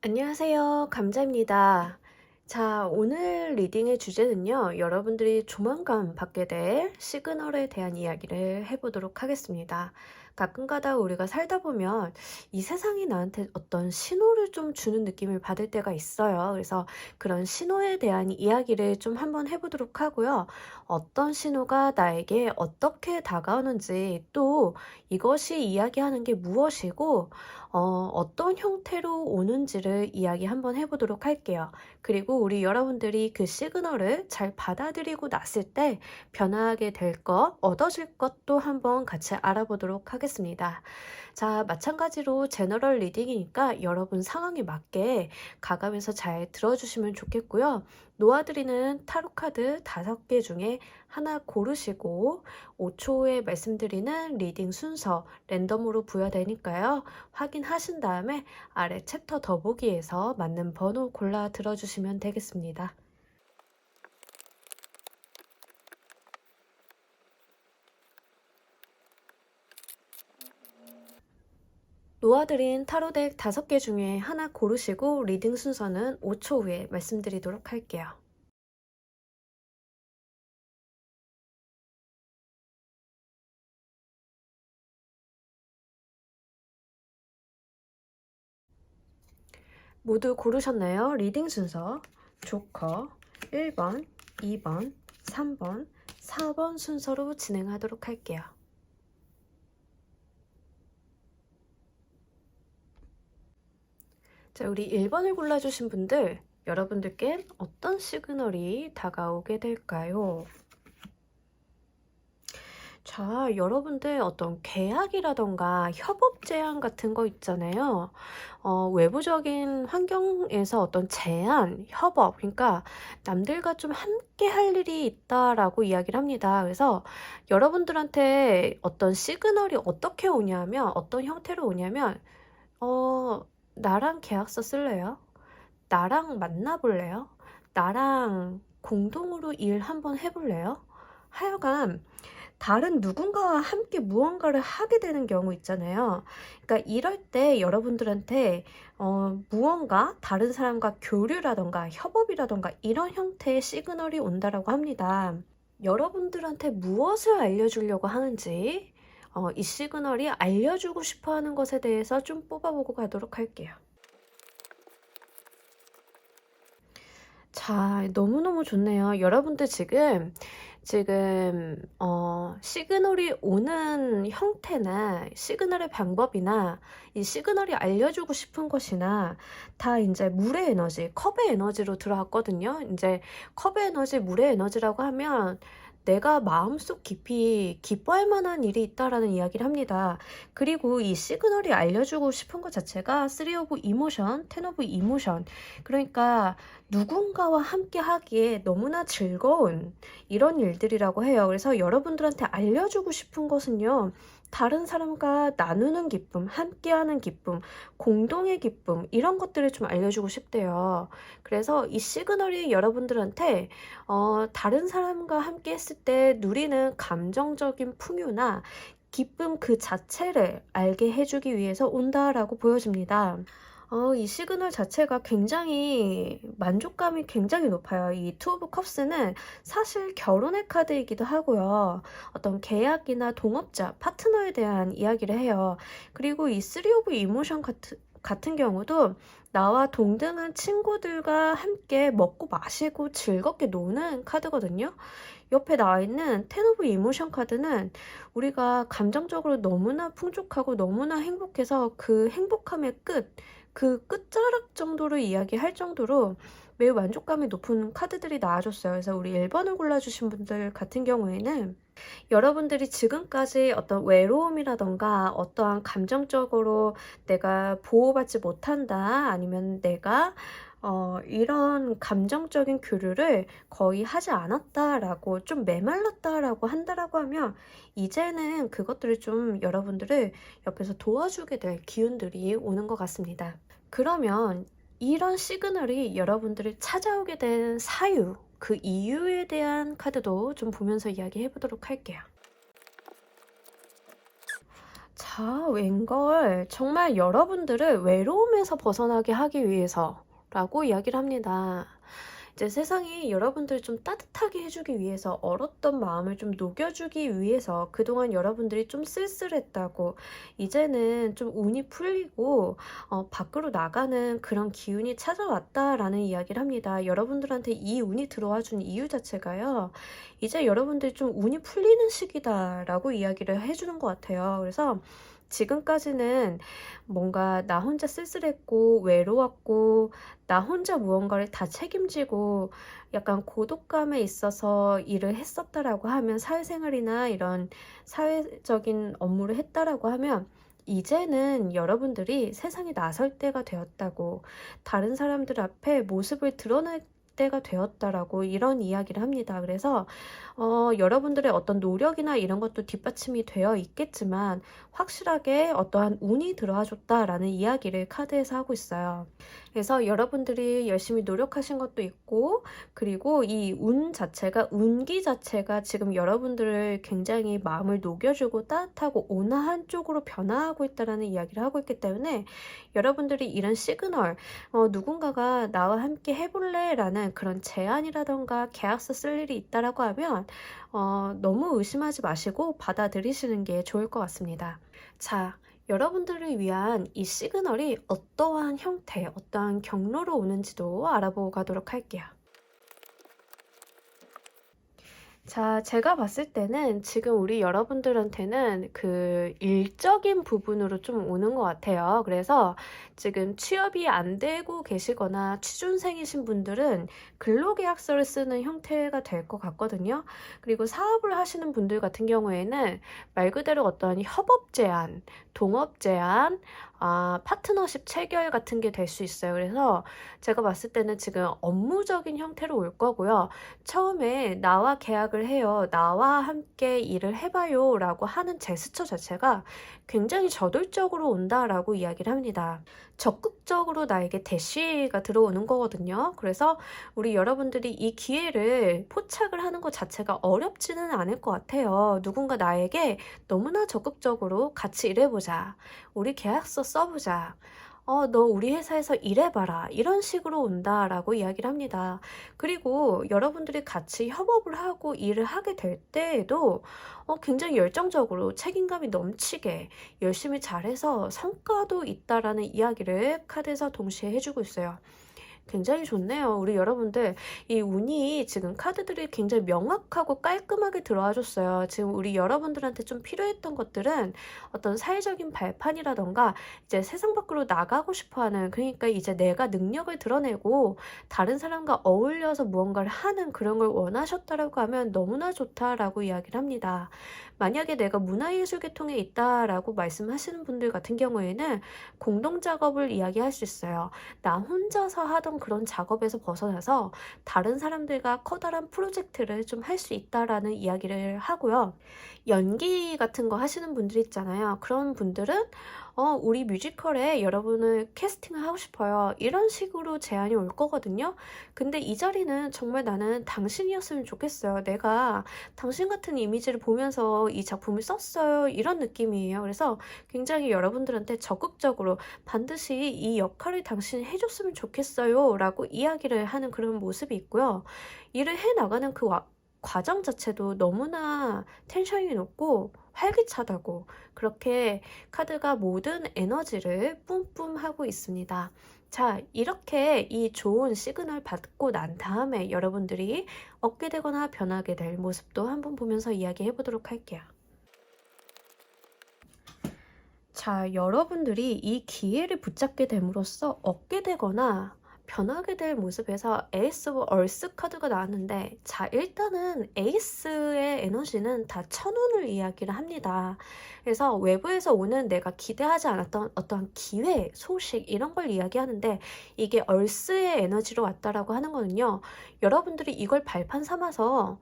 안녕하세요. 감자입니다. 자, 오늘 리딩의 주제는요, 여러분들이 조만간 받게 될 시그널에 대한 이야기를 해보도록 하겠습니다. 가끔가다 우리가 살다 보면 이 세상이 나한테 어떤 신호를 좀 주는 느낌을 받을 때가 있어요. 그래서 그런 신호에 대한 이야기를 좀 한번 해보도록 하고요. 어떤 신호가 나에게 어떻게 다가오는지, 또 이것이 이야기하는 게 무엇이고, 어떤 형태로 오는지를 이야기 한번 해보도록 할게요. 그리고 우리 여러분들이 그 시그널을 잘 받아들이고 났을 때 변화하게 될 것, 얻어질 것도 한번 같이 알아보도록 하겠습니다. 자, 마찬가지로 제너럴 리딩이니까 여러분 상황에 맞게 가감해서 잘 들어주시면 좋겠고요. 놓아드리는 타로 카드 5개 중에 하나 고르시고 5초 후에 말씀드리는 리딩 순서 랜덤으로 부여되니까요. 확인하신 다음에 아래 챕터 더보기에서 맞는 번호 골라 들어주시면 되겠습니다. 놓아드린 타로덱 5개 중에 하나 고르시고 리딩 순서는 5초 후에 말씀드리도록 할게요. 모두 고르셨나요? 리딩 순서 조커 1번, 2번, 3번, 4번 순서로 진행하도록 할게요. 자, 우리 1번을 골라주신 분들, 여러분들께 어떤 시그널이 다가오게 될까요? 자, 여러분들 어떤 계약이라던가 협업 제안 같은 거 있잖아요. 외부적인 환경에서 어떤 제안, 협업, 그러니까 남들과 좀 함께 할 일이 있다라고 이야기를 합니다. 그래서 여러분들한테 어떤 시그널이 어떻게 오냐면, 어떤 형태로 오냐면, 나랑 계약서 쓸래요? 나랑 만나볼래요? 나랑 공동으로 일 한번 해볼래요? 하여간 다른 누군가와 함께 무언가를 하게 되는 경우 있잖아요. 그러니까 이럴 때 여러분들한테 무언가 다른 사람과 교류라던가 협업이라던가 이런 형태의 시그널이 온다라고 합니다. 여러분들한테 무엇을 알려주려고 하는지 이 시그널이 알려주고 싶어 하는 것에 대해서 좀 뽑아보고 가도록 할게요. 자, 너무너무 좋네요. 여러분들 지금 시그널이 오는 형태나 시그널의 방법이나 이 시그널이 알려주고 싶은 것이나 다 이제 물의 에너지, 컵의 에너지로 들어왔거든요. 이제 컵의 에너지, 물의 에너지라고 하면 내가 마음속 깊이 기뻐할 만한 일이 있다라는 이야기를 합니다. 그리고 이 시그널이 알려주고 싶은 것 자체가 3 of emotion, 10 of emotion. 그러니까 누군가와 함께 하기에 너무나 즐거운 이런 일들이라고 해요. 그래서 여러분들한테 알려주고 싶은 것은요. 다른 사람과 나누는 기쁨, 함께하는 기쁨, 공동의 기쁨 이런 것들을 좀 알려주고 싶대요. 그래서 이 시그널이 여러분들한테 다른 사람과 함께 했을 때 누리는 감정적인 풍요나 기쁨 그 자체를 알게 해주기 위해서 온다라고 보여집니다. 이 시그널 자체가 굉장히 만족감이 굉장히 높아요. 이 투 오브 컵스는 사실 결혼의 카드이기도 하고요. 어떤 계약이나 동업자, 파트너에 대한 이야기를 해요. 그리고 이 쓰리 오브 이모션 같은 경우도 나와 동등한 친구들과 함께 먹고 마시고 즐겁게 노는 카드거든요. 옆에 나와 있는 텐 오브 이모션 카드는 우리가 감정적으로 너무나 풍족하고 너무나 행복해서 그 행복함의 그 끝자락 정도로 이야기할 정도로 매우 만족감이 높은 카드들이 나와줬어요. 그래서 우리 1번을 골라주신 분들 같은 경우에는 여러분들이 지금까지 어떤 외로움이라던가 어떠한 감정적으로 내가 보호받지 못한다 아니면 내가 이런 감정적인 교류를 거의 하지 않았다라고 좀 메말랐다라고 한다라고 하면 이제는 그것들을 좀 여러분들을 옆에서 도와주게 될 기운들이 오는 것 같습니다. 그러면 이런 시그널이 여러분들을 찾아오게 된 사유, 그 이유에 대한 카드도 좀 보면서 이야기해 보도록 할게요. 웬걸 정말 여러분들을 외로움에서 벗어나게 하기 위해서라고 이야기를 합니다. 이제 세상이 여러분들을 좀 따뜻하게 해주기 위해서 얼었던 마음을 좀 녹여주기 위해서 그동안 여러분들이 좀 쓸쓸했다고 이제는 좀 운이 풀리고 밖으로 나가는 그런 기운이 찾아왔다라는 이야기를 합니다. 여러분들한테 이 운이 들어와 준 이유 자체가요. 이제 여러분들이 좀 운이 풀리는 시기다라고 이야기를 해주는 것 같아요. 그래서 지금까지는 뭔가 나 혼자 쓸쓸했고 외로웠고 나 혼자 무언가를 다 책임지고 약간 고독감에 있어서 일을 했었다라고 하면 사회생활이나 이런 사회적인 업무를 했다라고 하면 이제는 여러분들이 세상에 나설 때가 되었다고 다른 사람들 앞에 모습을 드러낼 때가 되었다라고 이런 이야기를 합니다. 그래서 여러분들의 어떤 노력이나 이런 것도 뒷받침이 되어 있겠지만 확실하게 어떠한 운이 들어와 줬다라는 이야기를 카드에서 하고 있어요. 그래서 여러분들이 열심히 노력하신 것도 있고 그리고 이 운 자체가 운기 자체가 지금 여러분들을 굉장히 마음을 녹여주고 따뜻하고 온화한 쪽으로 변화하고 있다라는 이야기를 하고 있기 때문에 여러분들이 이런 시그널 누군가가 나와 함께 해볼래? 라는 그런 제안이라던가 계약서 쓸 일이 있다라고 하면 너무 의심하지 마시고 받아들이시는 게 좋을 것 같습니다. 자, 여러분들을 위한 이 시그널이 어떠한 형태, 어떠한 경로로 오는지도 알아보고 가도록 할게요. 자, 제가 봤을 때는 지금 우리 여러분들한테는 그 일적인 부분으로 좀 오는 것 같아요. 그래서 지금 취업이 안 되고 계시거나 취준생이신 분들은 근로계약서를 쓰는 형태가 될 것 같거든요. 그리고 사업을 하시는 분들 같은 경우에는 말 그대로 어떤 협업 제안, 동업 제안, 파트너십 체결 같은 게 될 수 있어요. 그래서 제가 봤을 때는 지금 업무적인 형태로 올 거고요. 처음에 나와 계약을 해요. 나와 함께 일을 해봐요. 라고 하는 제스처 자체가 굉장히 저돌적으로 온다라고 이야기를 합니다. 적극적으로 나에게 대시가 들어오는 거거든요. 그래서 우리 여러분들이 이 기회를 포착을 하는 것 자체가 어렵지는 않을 것 같아요. 누군가 나에게 너무나 적극적으로 같이 일해보자. 우리 계약서 써보자. 너 우리 회사에서 일해봐라. 이런 식으로 온다라고 이야기를 합니다. 그리고 여러분들이 같이 협업을 하고 일을 하게 될 때에도 굉장히 열정적으로 책임감이 넘치게 열심히 잘해서 성과도 있다라는 이야기를 카드에서 동시에 해주고 있어요. 굉장히 좋네요. 우리 여러분들 이 운이 지금 카드들이 굉장히 명확하고 깔끔하게 들어와 줬어요. 지금 우리 여러분들한테 좀 필요했던 것들은 어떤 사회적인 발판이라던가 이제 세상 밖으로 나가고 싶어하는 그러니까 이제 내가 능력을 드러내고 다른 사람과 어울려서 무언가를 하는 그런 걸 원하셨다라고 하면 너무나 좋다라고 이야기를 합니다. 만약에 내가 문화예술 계통에 있다라고 말씀하시는 분들 같은 경우에는 공동 작업을 이야기할 수 있어요. 나 혼자서 하던 그런 작업에서 벗어나서 다른 사람들과 커다란 프로젝트를 좀 할 수 있다라는 이야기를 하고요. 연기 같은 거 하시는 분들 있잖아요. 그런 분들은 우리 뮤지컬에 여러분을 캐스팅을 하고 싶어요. 이런 식으로 제안이 올 거거든요. 근데 이 자리는 정말 나는 당신이었으면 좋겠어요. 내가 당신 같은 이미지를 보면서 이 작품을 썼어요. 이런 느낌이에요. 그래서 굉장히 여러분들한테 적극적으로 반드시 이 역할을 당신이 해줬으면 좋겠어요. 라고 이야기를 하는 그런 모습이 있고요. 일을 해나가는 그 과정 자체도 너무나 텐션이 높고 활기차다고 그렇게 카드가 모든 에너지를 뿜뿜하고 있습니다. 자, 이렇게 이 좋은 시그널 받고 난 다음에 여러분들이 얻게 되거나 변하게 될 모습도 한번 보면서 이야기해 보도록 할게요. 자, 여러분들이 이 기회를 붙잡게 됨으로써 얻게 되거나 변하게 될 모습에서 에이스 오브 얼스 카드가 나왔는데 자, 일단은 에이스의 에너지는 다 천운을 이야기를 합니다. 그래서 외부에서 오는 내가 기대하지 않았던 어떠한 기회, 소식 이런 걸 이야기하는데 이게 얼스의 에너지로 왔다라고 하는 거는요. 여러분들이 이걸 발판 삼아서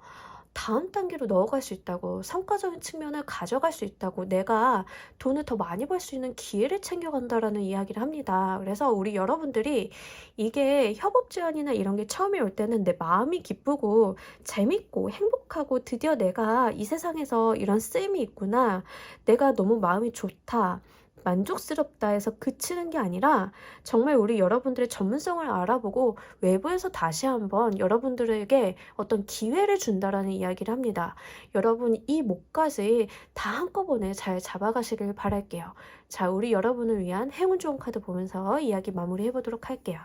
다음 단계로 넣어갈 수 있다고, 성과적인 측면을 가져갈 수 있다고, 내가 돈을 더 많이 벌 수 있는 기회를 챙겨간다라는 이야기를 합니다. 그래서 우리 여러분들이 이게 협업 제안이나 이런 게 처음에 올 때는 내 마음이 기쁘고 재밌고 행복하고, 드디어 내가 이 세상에서 이런 쓰임이 있구나, 내가 너무 마음이 좋다, 만족스럽다 해서 그치는 게 아니라, 정말 우리 여러분들의 전문성을 알아보고 외부에서 다시 한번 여러분들에게 어떤 기회를 준다라는 이야기를 합니다. 여러분, 이 목까지 다 한꺼번에 잘 잡아가시길 바랄게요. 자, 우리 여러분을 위한 행운 좋은 카드 보면서 이야기 마무리해 보도록 할게요.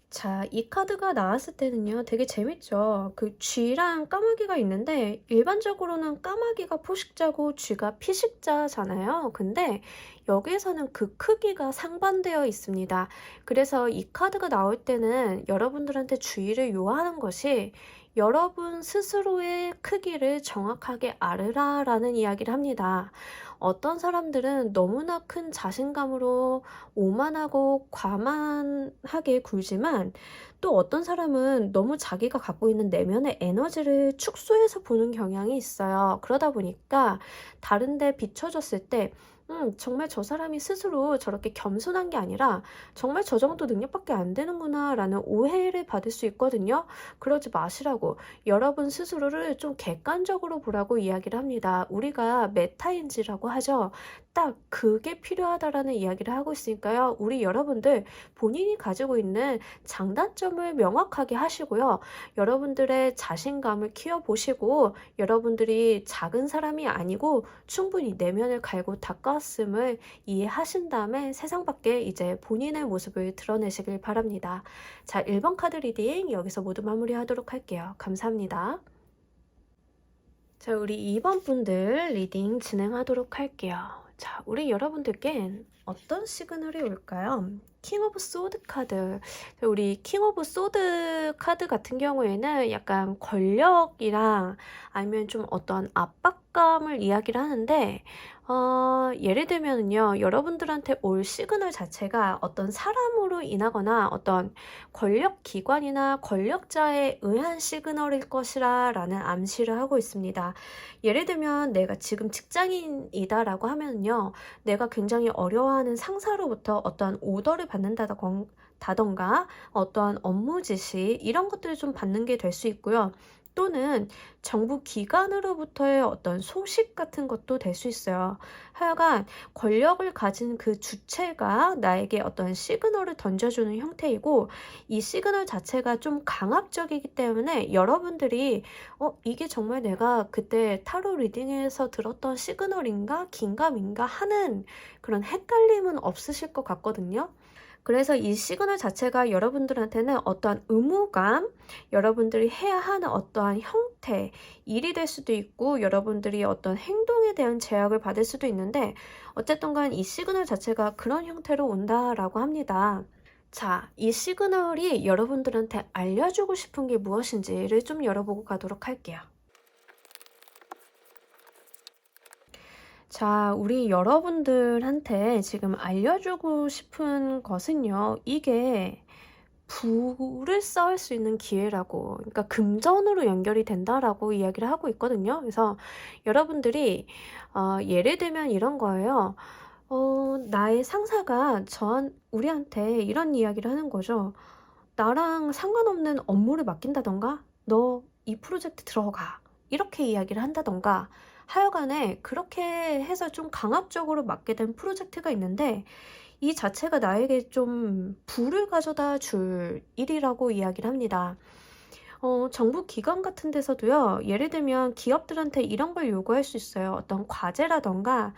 자, 이 카드가 나왔을 때는요, 되게 재밌죠. 그 쥐랑 까마귀가 있는데, 일반적으로는 까마귀가 포식자고 쥐가 피식자잖아요. 근데 여기에서는 그 크기가 상반되어 있습니다. 그래서 이 카드가 나올 때는 여러분들한테 주의를 요하는 것이, 여러분 스스로의 크기를 정확하게 알으라라는 이야기를 합니다. 어떤 사람들은 너무나 큰 자신감으로 오만하고 과만하게 굴지만, 또 어떤 사람은 너무 자기가 갖고 있는 내면의 에너지를 축소해서 보는 경향이 있어요. 그러다 보니까 다른데 비춰졌을 때 정말 저 사람이 스스로 저렇게 겸손한 게 아니라 정말 저 정도 능력밖에 안 되는구나 라는 오해를 받을 수 있거든요. 그러지 마시라고, 여러분 스스로를 좀 객관적으로 보라고 이야기를 합니다. 우리가 메타인지라고 하죠. 딱 그게 필요하다라는 이야기를 하고 있으니까요. 우리 여러분들 본인이 가지고 있는 장단점을 명확하게 하시고요. 여러분들의 자신감을 키워보시고, 여러분들이 작은 사람이 아니고 충분히 내면을 갈고 닦았음을 이해하신 다음에 세상 밖에 이제 본인의 모습을 드러내시길 바랍니다. 자, 1번 카드 리딩 여기서 모두 마무리하도록 할게요. 감사합니다. 자, 우리 2번 분들 리딩 진행하도록 할게요. 자, 우리 여러분들께 어떤 시그널이 올까요? 킹 오브 소드 카드. 우리 킹 오브 소드 카드 같은 경우에는 약간 권력이랑 아니면 좀 어떤 압박감을 이야기를 하는데, 예를 들면요, 여러분들한테 올 시그널 자체가 어떤 사람으로 인하거나 어떤 권력기관이나 권력자에 의한 시그널일 것이라 라는 암시를 하고 있습니다. 예를 들면 내가 지금 직장인이다라고 하면요, 내가 굉장히 어려워하는 상사로부터 어떠한 오더를 받는다던가 어떠한 업무 지시 이런 것들을 좀 받는 게 될 수 있고요. 또는 정부 기관으로부터의 어떤 소식 같은 것도 될 수 있어요. 하여간 권력을 가진 그 주체가 나에게 어떤 시그널을 던져주는 형태이고, 이 시그널 자체가 좀 강압적이기 때문에 여러분들이 이게 정말 내가 그때 타로 리딩에서 들었던 시그널인가 긴가민가 하는 그런 헷갈림은 없으실 것 같거든요. 그래서 이 시그널 자체가 여러분들한테는 어떠한 의무감, 여러분들이 해야 하는 어떠한 형태, 일이 될 수도 있고 여러분들이 어떤 행동에 대한 제약을 받을 수도 있는데, 어쨌든 간 이 시그널 자체가 그런 형태로 온다라고 합니다. 자, 이 시그널이 여러분들한테 알려주고 싶은 게 무엇인지를 좀 열어보고 가도록 할게요. 자, 우리 여러분들한테 지금 알려주고 싶은 것은요, 이게 부를 쌓을 수 있는 기회라고, 그러니까 금전으로 연결이 된다라고 이야기를 하고 있거든요. 그래서 여러분들이 예를 들면 이런 거예요. 나의 상사가 우리한테 이런 이야기를 하는 거죠. 나랑 상관없는 업무를 맡긴다던가, 너 이 프로젝트 들어가, 이렇게 이야기를 한다던가, 하여간에 그렇게 해서 좀 강압적으로 맡게 된 프로젝트가 있는데, 이 자체가 나에게 좀 부를 가져다 줄 일이라고 이야기를 합니다. 정부 기관 같은 데서도요, 예를 들면 기업들한테 이런 걸 요구할 수 있어요. 어떤 과제라던가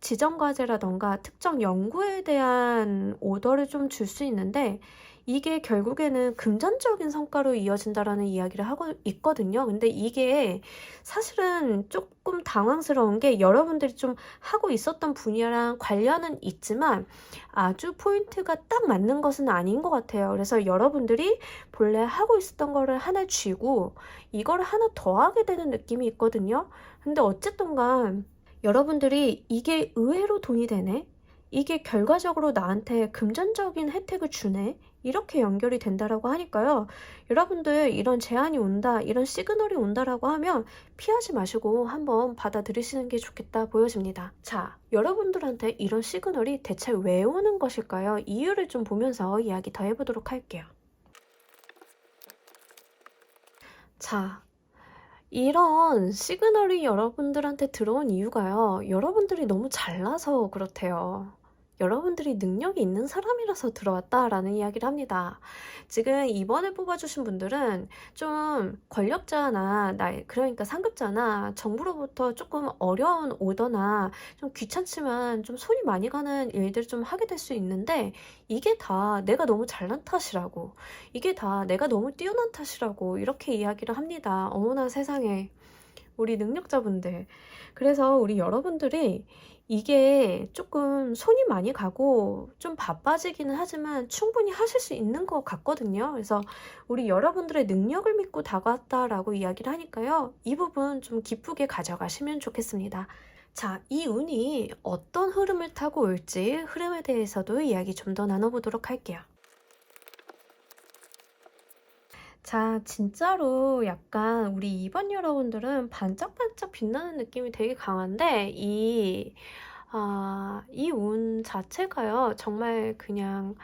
지정 과제라던가 특정 연구에 대한 오더를 좀 줄 수 있는데, 이게 결국에는 금전적인 성과로 이어진다라는 이야기를 하고 있거든요. 근데 이게 사실은 조금 당황스러운 게, 여러분들이 좀 하고 있었던 분야랑 관련은 있지만 아주 포인트가 딱 맞는 것은 아닌 것 같아요. 그래서 여러분들이 본래 하고 있었던 거를 하나 쥐고 이걸 하나 더 하게 되는 느낌이 있거든요. 근데 어쨌든 간 여러분들이 이게 의외로 돈이 되네? 이게 결과적으로 나한테 금전적인 혜택을 주네? 이렇게 연결이 된다라고 하니까요. 여러분들 이런 제안이 온다, 이런 시그널이 온다라고 하면 피하지 마시고 한번 받아들이시는 게 좋겠다 보여집니다. 자, 여러분들한테 이런 시그널이 대체 왜 오는 것일까요? 이유를 좀 보면서 이야기 더 해보도록 할게요. 자, 이런 시그널이 여러분들한테 들어온 이유가요. 여러분들이 너무 잘나서 그렇대요. 여러분들이 능력이 있는 사람이라서 들어왔다라는 이야기를 합니다. 지금 이번에 뽑아주신 분들은 좀 권력자나 그러니까 상급자나 정부로부터 조금 어려운 오더나 좀 귀찮지만 좀 손이 많이 가는 일들을 좀 하게 될 수 있는데, 이게 다 내가 너무 잘난 탓이라고, 이게 다 내가 너무 뛰어난 탓이라고 이렇게 이야기를 합니다. 어머나 세상에, 우리 능력자분들. 그래서 우리 여러분들이 이게 조금 손이 많이 가고 좀 바빠지기는 하지만 충분히 하실 수 있는 것 같거든요. 그래서 우리 여러분들의 능력을 믿고 다가왔다라고 이야기를 하니까요. 이 부분 좀 기쁘게 가져가시면 좋겠습니다. 자, 이 운이 어떤 흐름을 타고 올지 흐름에 대해서도 이야기 좀 더 나눠보도록 할게요. 자, 진짜로 약간 우리 2번 여러분들은 반짝반짝 빛나는 느낌이 되게 강한데, 이 운 자체가요, 정말 그냥,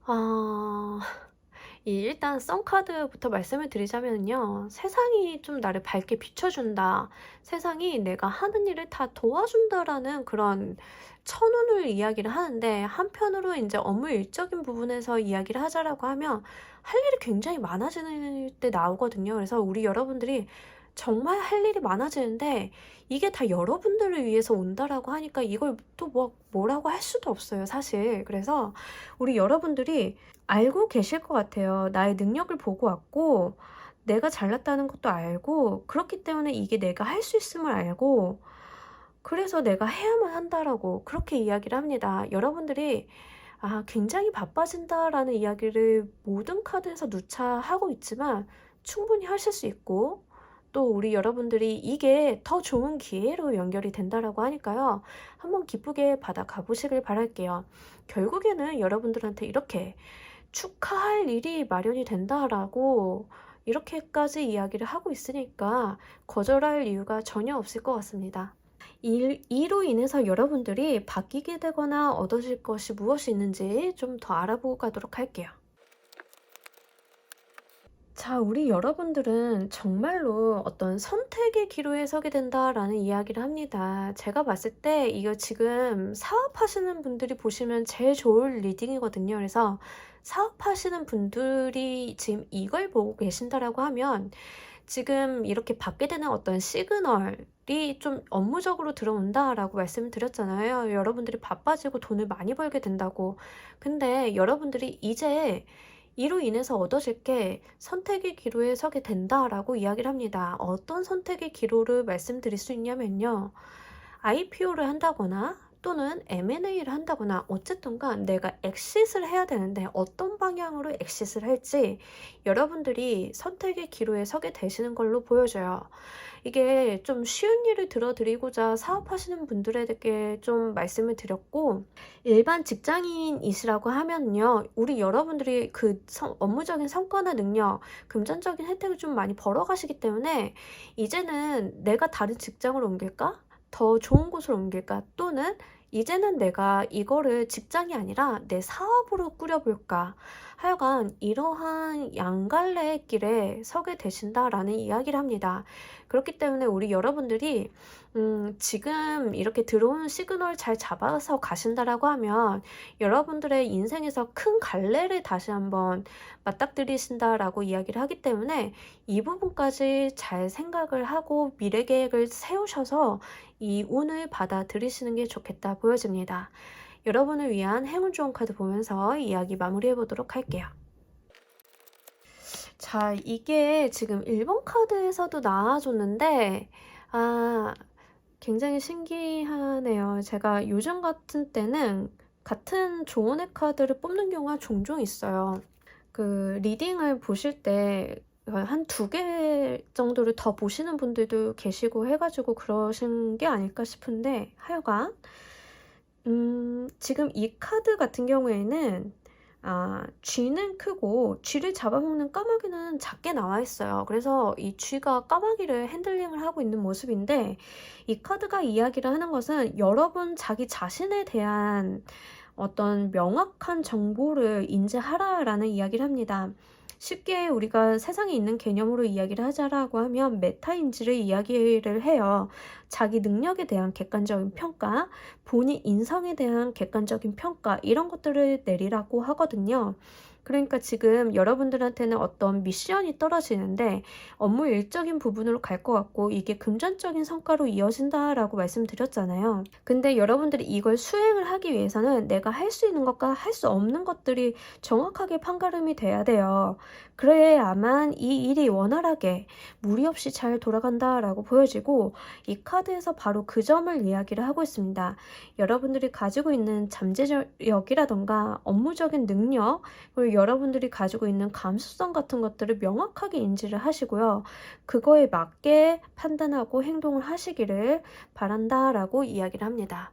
아, 일단 썬카드부터 말씀을 드리자면요. 세상이 좀 나를 밝게 비춰준다. 세상이 내가 하는 일을 다 도와준다라는 그런 천운을 이야기를 하는데, 한편으로 이제 업무 일적인 부분에서 이야기를 하자라고 하면 할 일이 굉장히 많아지는 때 나오거든요. 그래서 우리 여러분들이 정말 할 일이 많아지는데 이게 다 여러분들을 위해서 온다라고 하니까 이걸 또 뭐라고 할 수도 없어요, 사실. 그래서 우리 여러분들이 알고 계실 것 같아요. 나의 능력을 보고 왔고, 내가 잘났다는 것도 알고, 그렇기 때문에 이게 내가 할 수 있음을 알고, 그래서 내가 해야만 한다라고 그렇게 이야기를 합니다. 여러분들이 굉장히 바빠진다라는 이야기를 모든 카드에서 누차 하고 있지만 충분히 하실 수 있고, 또 우리 여러분들이 이게 더 좋은 기회로 연결이 된다라고 하니까요. 한번 기쁘게 받아가 보시길 바랄게요. 결국에는 여러분들한테 이렇게 축하할 일이 마련이 된다라고 이렇게까지 이야기를 하고 있으니까 거절할 이유가 전혀 없을 것 같습니다. 이로 인해서 여러분들이 바뀌게 되거나 얻으실 것이 무엇이 있는지 좀 더 알아보고 가도록 할게요. 자, 우리 여러분들은 정말로 어떤 선택의 기로에 서게 된다라는 이야기를 합니다. 제가 봤을 때 이거 지금 사업하시는 분들이 보시면 제일 좋을 리딩이거든요. 그래서 사업하시는 분들이 지금 이걸 보고 계신다라고 하면 지금 이렇게 받게 되는 어떤 시그널이 좀 업무적으로 들어온다라고 말씀을 드렸잖아요. 여러분들이 바빠지고 돈을 많이 벌게 된다고. 근데 여러분들이 이제 이로 인해서 얻어질 게 선택의 기로에 서게 된다라고 이야기를 합니다. 어떤 선택의 기로를 말씀드릴 수 있냐면요. IPO를 한다거나 또는 M&A를 한다거나 어쨌든 간 내가 엑싯을 해야 되는데 어떤 방향으로 엑싯을 할지 여러분들이 선택의 기로에 서게 되시는 걸로 보여져요. 이게 좀 쉬운 일을 들어드리고자 사업하시는 분들에게 좀 말씀을 드렸고, 일반 직장인이시라고 하면요, 우리 여러분들이 그 업무적인 성과나 능력, 금전적인 혜택을 좀 많이 벌어가시기 때문에 이제는 내가 다른 직장으로 옮길까? 더 좋은 곳으로 옮길까? 또는 이제는 내가 이거를 직장이 아니라 내 사업으로 꾸려볼까? 하여간 이러한 양갈래의 길에 서게 되신다라는 이야기를 합니다. 그렇기 때문에 우리 여러분들이 지금 이렇게 들어오는 시그널 잘 잡아서 가신다라고 하면 여러분들의 인생에서 큰 갈래를 다시 한번 맞닥뜨리신다라고 이야기를 하기 때문에 이 부분까지 잘 생각을 하고 미래 계획을 세우셔서 이 운을 받아들이시는 게 좋겠다 보여집니다. 여러분을 위한 행운 좋은 카드 보면서 이야기 마무리해 보도록 할게요. 자, 이게 지금 1번 카드에서도 나와줬는데 굉장히 신기하네요. 제가 요즘 같은 때는 같은 조언의 카드를 뽑는 경우가 종종 있어요. 그 리딩을 보실 때 한 2개 정도를 더 보시는 분들도 계시고 해가지고 그러신 게 아닐까 싶은데, 하여간 지금 이 카드 같은 경우에는 쥐는 크고 쥐를 잡아먹는 까마귀는 작게 나와 있어요. 그래서 이 쥐가 까마귀를 핸들링을 하고 있는 모습인데, 이 카드가 이야기를 하는 것은 여러분 자기 자신에 대한 어떤 명확한 정보를 인지하라라는 이야기를 합니다. 쉽게 우리가 세상에 있는 개념으로 이야기를 하자라고 하면 메타인지를 이야기를 해요. 자기 능력에 대한 객관적인 평가, 본인 인성에 대한 객관적인 평가, 이런 것들을 내리라고 하거든요. 그러니까 지금 여러분들한테는 어떤 미션이 떨어지는데 업무 일적인 부분으로 갈 것 같고 이게 금전적인 성과로 이어진다라고 말씀드렸잖아요. 근데 여러분들이 이걸 수행을 하기 위해서는 내가 할 수 있는 것과 할 수 없는 것들이 정확하게 판가름이 돼야 돼요. 그래야만 이 일이 원활하게 무리 없이 잘 돌아간다라고 보여지고, 이 카드에서 바로 그 점을 이야기를 하고 있습니다. 여러분들이 가지고 있는 잠재력이라던가 업무적인 능력, 그리고 여러분들이 가지고 있는 감수성 같은 것들을 명확하게 인지를 하시고요. 그거에 맞게 판단하고 행동을 하시기를 바란다라고 이야기를 합니다.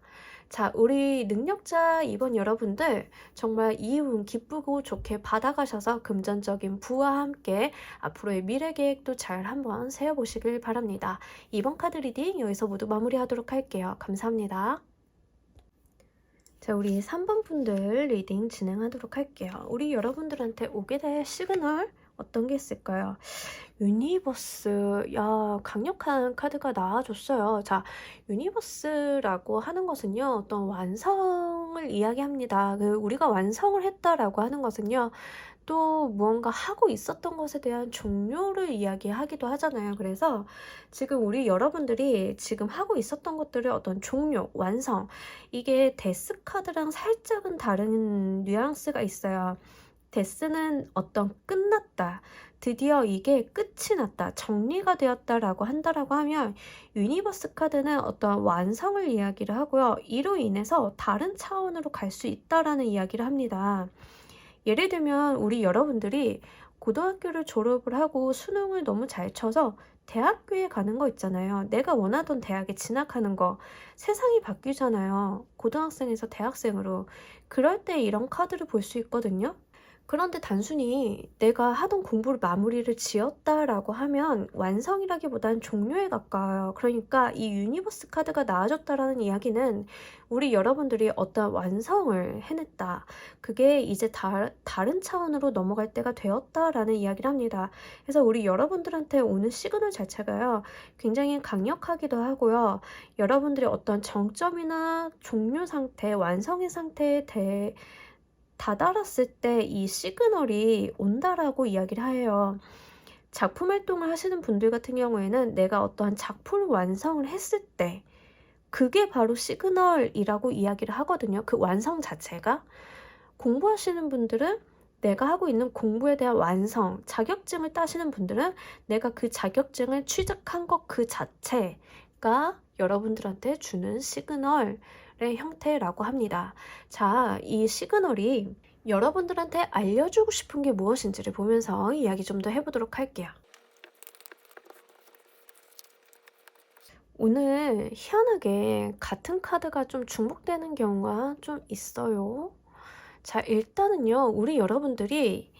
자, 우리 능력자 2번 여러분들 정말 이운 기쁘고 좋게 받아가셔서 금전적인 부와 함께 앞으로의 미래 계획도 잘 한번 세워보시길 바랍니다. 2번 카드 리딩 여기서 모두 마무리하도록 할게요. 감사합니다. 자, 우리 3번 분들 리딩 진행하도록 할게요. 우리 여러분들한테 오게 될 시그널 어떤 게 있을까요? 유니버스, 야, 강력한 카드가 나와줬어요. 자, 유니버스라고 하는 것은요, 어떤 완성을 이야기합니다. 우리가 완성을 했다라고 하는 것은요, 또 무언가 하고 있었던 것에 대한 종료를 이야기하기도 하잖아요. 그래서 지금 우리 여러분들이 지금 하고 있었던 것들을 어떤 종료, 완성, 이게 데스 카드랑 살짝은 다른 뉘앙스가 있어요. 데스는 어떤 끝났다, 드디어 이게 끝이 났다, 정리가 되었다라고 한다라고 하면, 유니버스 카드는 어떤 완성을 이야기를 하고요. 이로 인해서 다른 차원으로 갈 수 있다라는 이야기를 합니다. 예를 들면 우리 여러분들이 고등학교를 졸업을 하고 수능을 너무 잘 쳐서 대학교에 가는 거 있잖아요. 내가 원하던 대학에 진학하는 거. 세상이 바뀌잖아요. 고등학생에서 대학생으로. 그럴 때 이런 카드를 볼 수 있거든요. 그런데 단순히 내가 하던 공부를 마무리를 지었다라고 하면 완성이라기보단 종료에 가까워요. 그러니까 이 유니버스 카드가 나아졌다라는 이야기는 우리 여러분들이 어떤 완성을 해냈다, 그게 이제 다른 차원으로 넘어갈 때가 되었다라는 이야기를 합니다. 그래서 우리 여러분들한테 오는 시그널 자체가요, 굉장히 강력하기도 하고요. 여러분들이 어떤 정점이나 종료 상태, 완성의 상태에 대해 다다랐을 때 이 시그널이 온다라고 이야기를 해요. 작품 활동을 하시는 분들 같은 경우에는 내가 어떠한 작품을 완성을 했을 때 그게 바로 시그널이라고 이야기를 하거든요. 그 완성 자체가. 공부하시는 분들은 내가 하고 있는 공부에 대한 완성, 자격증을 따시는 분들은 내가 그 자격증을 취득한 것 그 자체가 여러분들한테 주는 시그널 형태라고 합니다. 자, 이 시그널이 여러분들한테 알려주고 싶은 게 무엇인지를 보면서 이야기 좀 더 해보도록 할게요. 오늘 희한하게 같은 카드가 좀 중복되는 경우가 좀 있어요. 자, 일단은요, 우리 여러분들이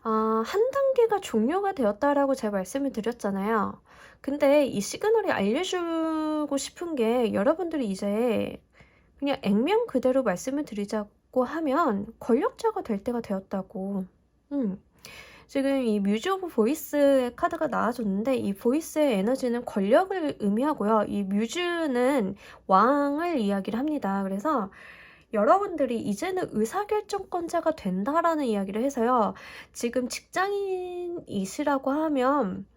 한 단계가 종료가 되었다라고 제가 말씀을 드렸잖아요. 근데 이 시그널이 알려주고 싶은 게, 여러분들이 이제 그냥 액면 그대로 말씀을 드리자고 하면 권력자가 될 때가 되었다고. 지금 이 뮤즈 오브 보이스의 카드가 나와줬는데, 이 보이스의 에너지는 권력을 의미하고요. 이 뮤즈는 왕을 이야기를 합니다. 그래서 여러분들이 이제는 의사결정권자가 된다라는 이야기를 해서요. 지금 직장인이시라고 하면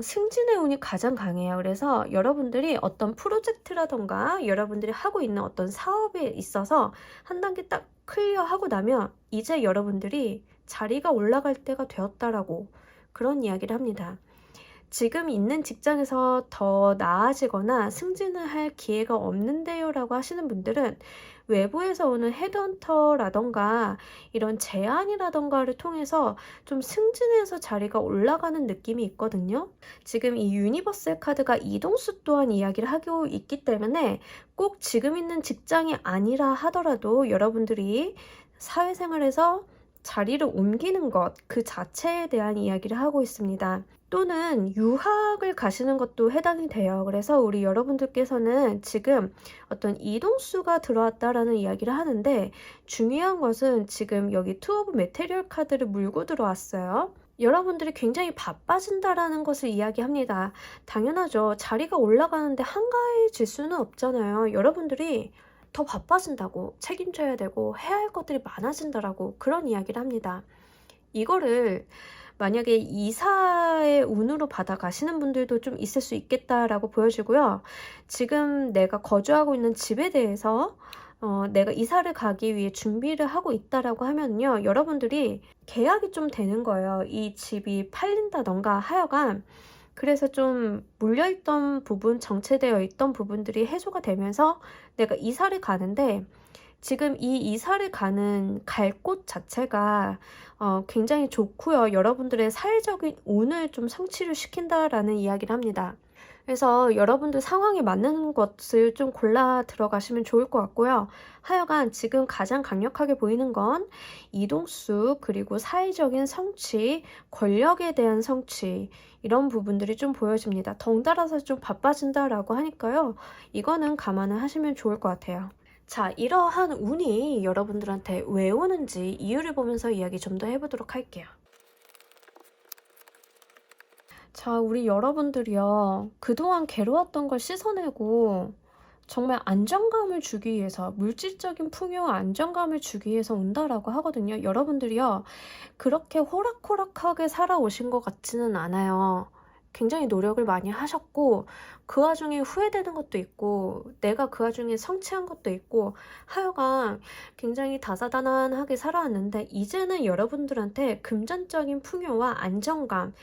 승진의 운이 가장 강해요. 그래서 여러분들이 어떤 프로젝트라던가 여러분들이 하고 있는 어떤 사업에 있어서 한 단계 딱 클리어하고 나면 이제 여러분들이 자리가 올라갈 때가 되었다라고 그런 이야기를 합니다. 지금 있는 직장에서 더 나아지거나 승진을 할 기회가 없는데요 라고 하시는 분들은 외부에서 오는 헤드헌터라던가 이런 제안이라던가를 통해서 좀 승진해서 자리가 올라가는 느낌이 있거든요. 지금 이 유니버설 카드가 이동수 또한 이야기를 하고 있기 때문에 꼭 지금 있는 직장이 아니라 하더라도 여러분들이 사회생활에서 자리를 옮기는 것 그 자체에 대한 이야기를 하고 있습니다. 또는 유학을 가시는 것도 해당이 돼요. 그래서 우리 여러분들께서는 지금 어떤 이동수가 들어왔다라는 이야기를 하는데, 중요한 것은 지금 여기 투 오브 메테리얼 카드를 물고 들어왔어요. 여러분들이 굉장히 바빠진다라는 것을 이야기합니다. 당연하죠. 자리가 올라가는데 한가해질 수는 없잖아요. 여러분들이 더 바빠진다고, 책임져야 되고 해야 할 것들이 많아진다라고 그런 이야기를 합니다. 이거를 만약에 이사의 운으로 받아가시는 분들도 좀 있을 수 있겠다라고 보여지고요. 지금 내가 거주하고 있는 집에 대해서 내가 이사를 가기 위해 준비를 하고 있다라고 하면요, 여러분들이 계약이 좀 되는 거예요. 이 집이 팔린다던가 하여간. 그래서 좀 물려있던 부분, 정체되어 있던 부분들이 해소가 되면서 내가 이사를 가는데, 지금 이 이사를 갈 곳 자체가 굉장히 좋고요. 여러분들의 사회적인 운을 좀 성취를 시킨다라는 이야기를 합니다. 그래서 여러분들 상황에 맞는 것을 좀 골라 들어가시면 좋을 것 같고요. 하여간 지금 가장 강력하게 보이는 건 이동수, 그리고 사회적인 성취, 권력에 대한 성취, 이런 부분들이 좀 보여집니다. 덩달아서 좀 바빠진다라고 하니까요. 이거는 감안을 하시면 좋을 것 같아요. 자, 이러한 운이 여러분들한테 왜 오는지 이유를 보면서 이야기 좀 더 해보도록 할게요. 자, 우리 여러분들이요, 그동안 괴로웠던 걸 씻어내고 정말 안정감을 주기 위해서, 물질적인 풍요와 안정감을 주기 위해서 온다라고 하거든요. 여러분들이요, 그렇게 호락호락하게 살아오신 것 같지는 않아요. 굉장히 노력을 많이 하셨고, 그 와중에 후회되는 것도 있고, 내가 그 와중에 성취한 것도 있고, 하여간 굉장히 다사다난하게 살아왔는데, 이제는 여러분들한테 금전적인 풍요와 안정감,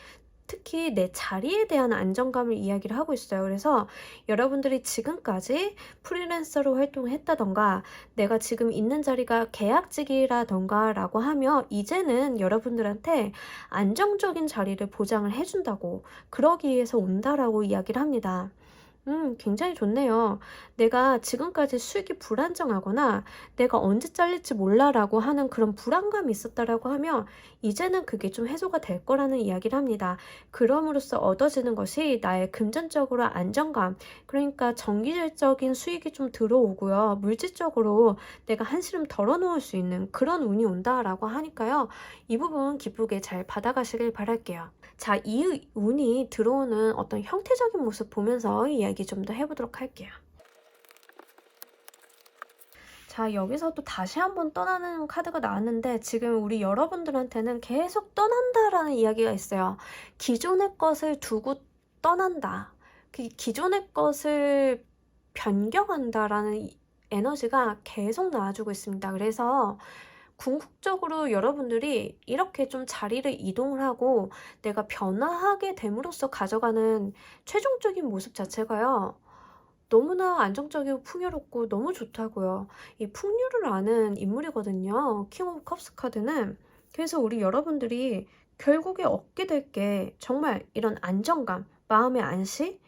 특히 내 자리에 대한 안정감을 이야기를 하고 있어요. 그래서 여러분들이 지금까지 프리랜서로 활동했다던가, 내가 지금 있는 자리가 계약직이라던가 라고 하며, 이제는 여러분들한테 안정적인 자리를 보장을 해준다고, 그러기 위해서 온다라고 이야기를 합니다. 굉장히 좋네요. 내가 지금까지 수익이 불안정하거나 내가 언제 잘릴지 몰라라고 하는 그런 불안감이 있었다라고 하면, 이제는 그게 좀 해소가 될 거라는 이야기를 합니다. 그럼으로써 얻어지는 것이 나의 금전적으로 안정감, 그러니까 정기적인 수익이 좀 들어오고요. 물질적으로 내가 한시름 덜어놓을 수 있는 그런 운이 온다라고 하니까요. 이 부분 기쁘게 잘 받아가시길 바랄게요. 자, 이 운이 들어오는 어떤 형태적인 모습 보면서 이야기 좀 더 해보도록 할게요. 자, 여기서도 다시 한번 떠나는 카드가 나왔는데, 지금 우리 여러분들한테는 계속 떠난다라는 이야기가 있어요. 기존의 것을 두고 떠난다. 기존의 것을 변경한다라는 에너지가 계속 나와주고 있습니다. 그래서 궁극적으로 여러분들이 이렇게 좀 자리를 이동을 하고 내가 변화하게 됨으로써 가져가는 최종적인 모습 자체가요, 너무나 안정적이고 풍요롭고 너무 좋다고요. 이 풍류를 아는 인물이거든요, 킹 오브 컵스 카드는. 그래서 우리 여러분들이 결국에 얻게 될 게 정말 이런 안정감, 마음의 안식,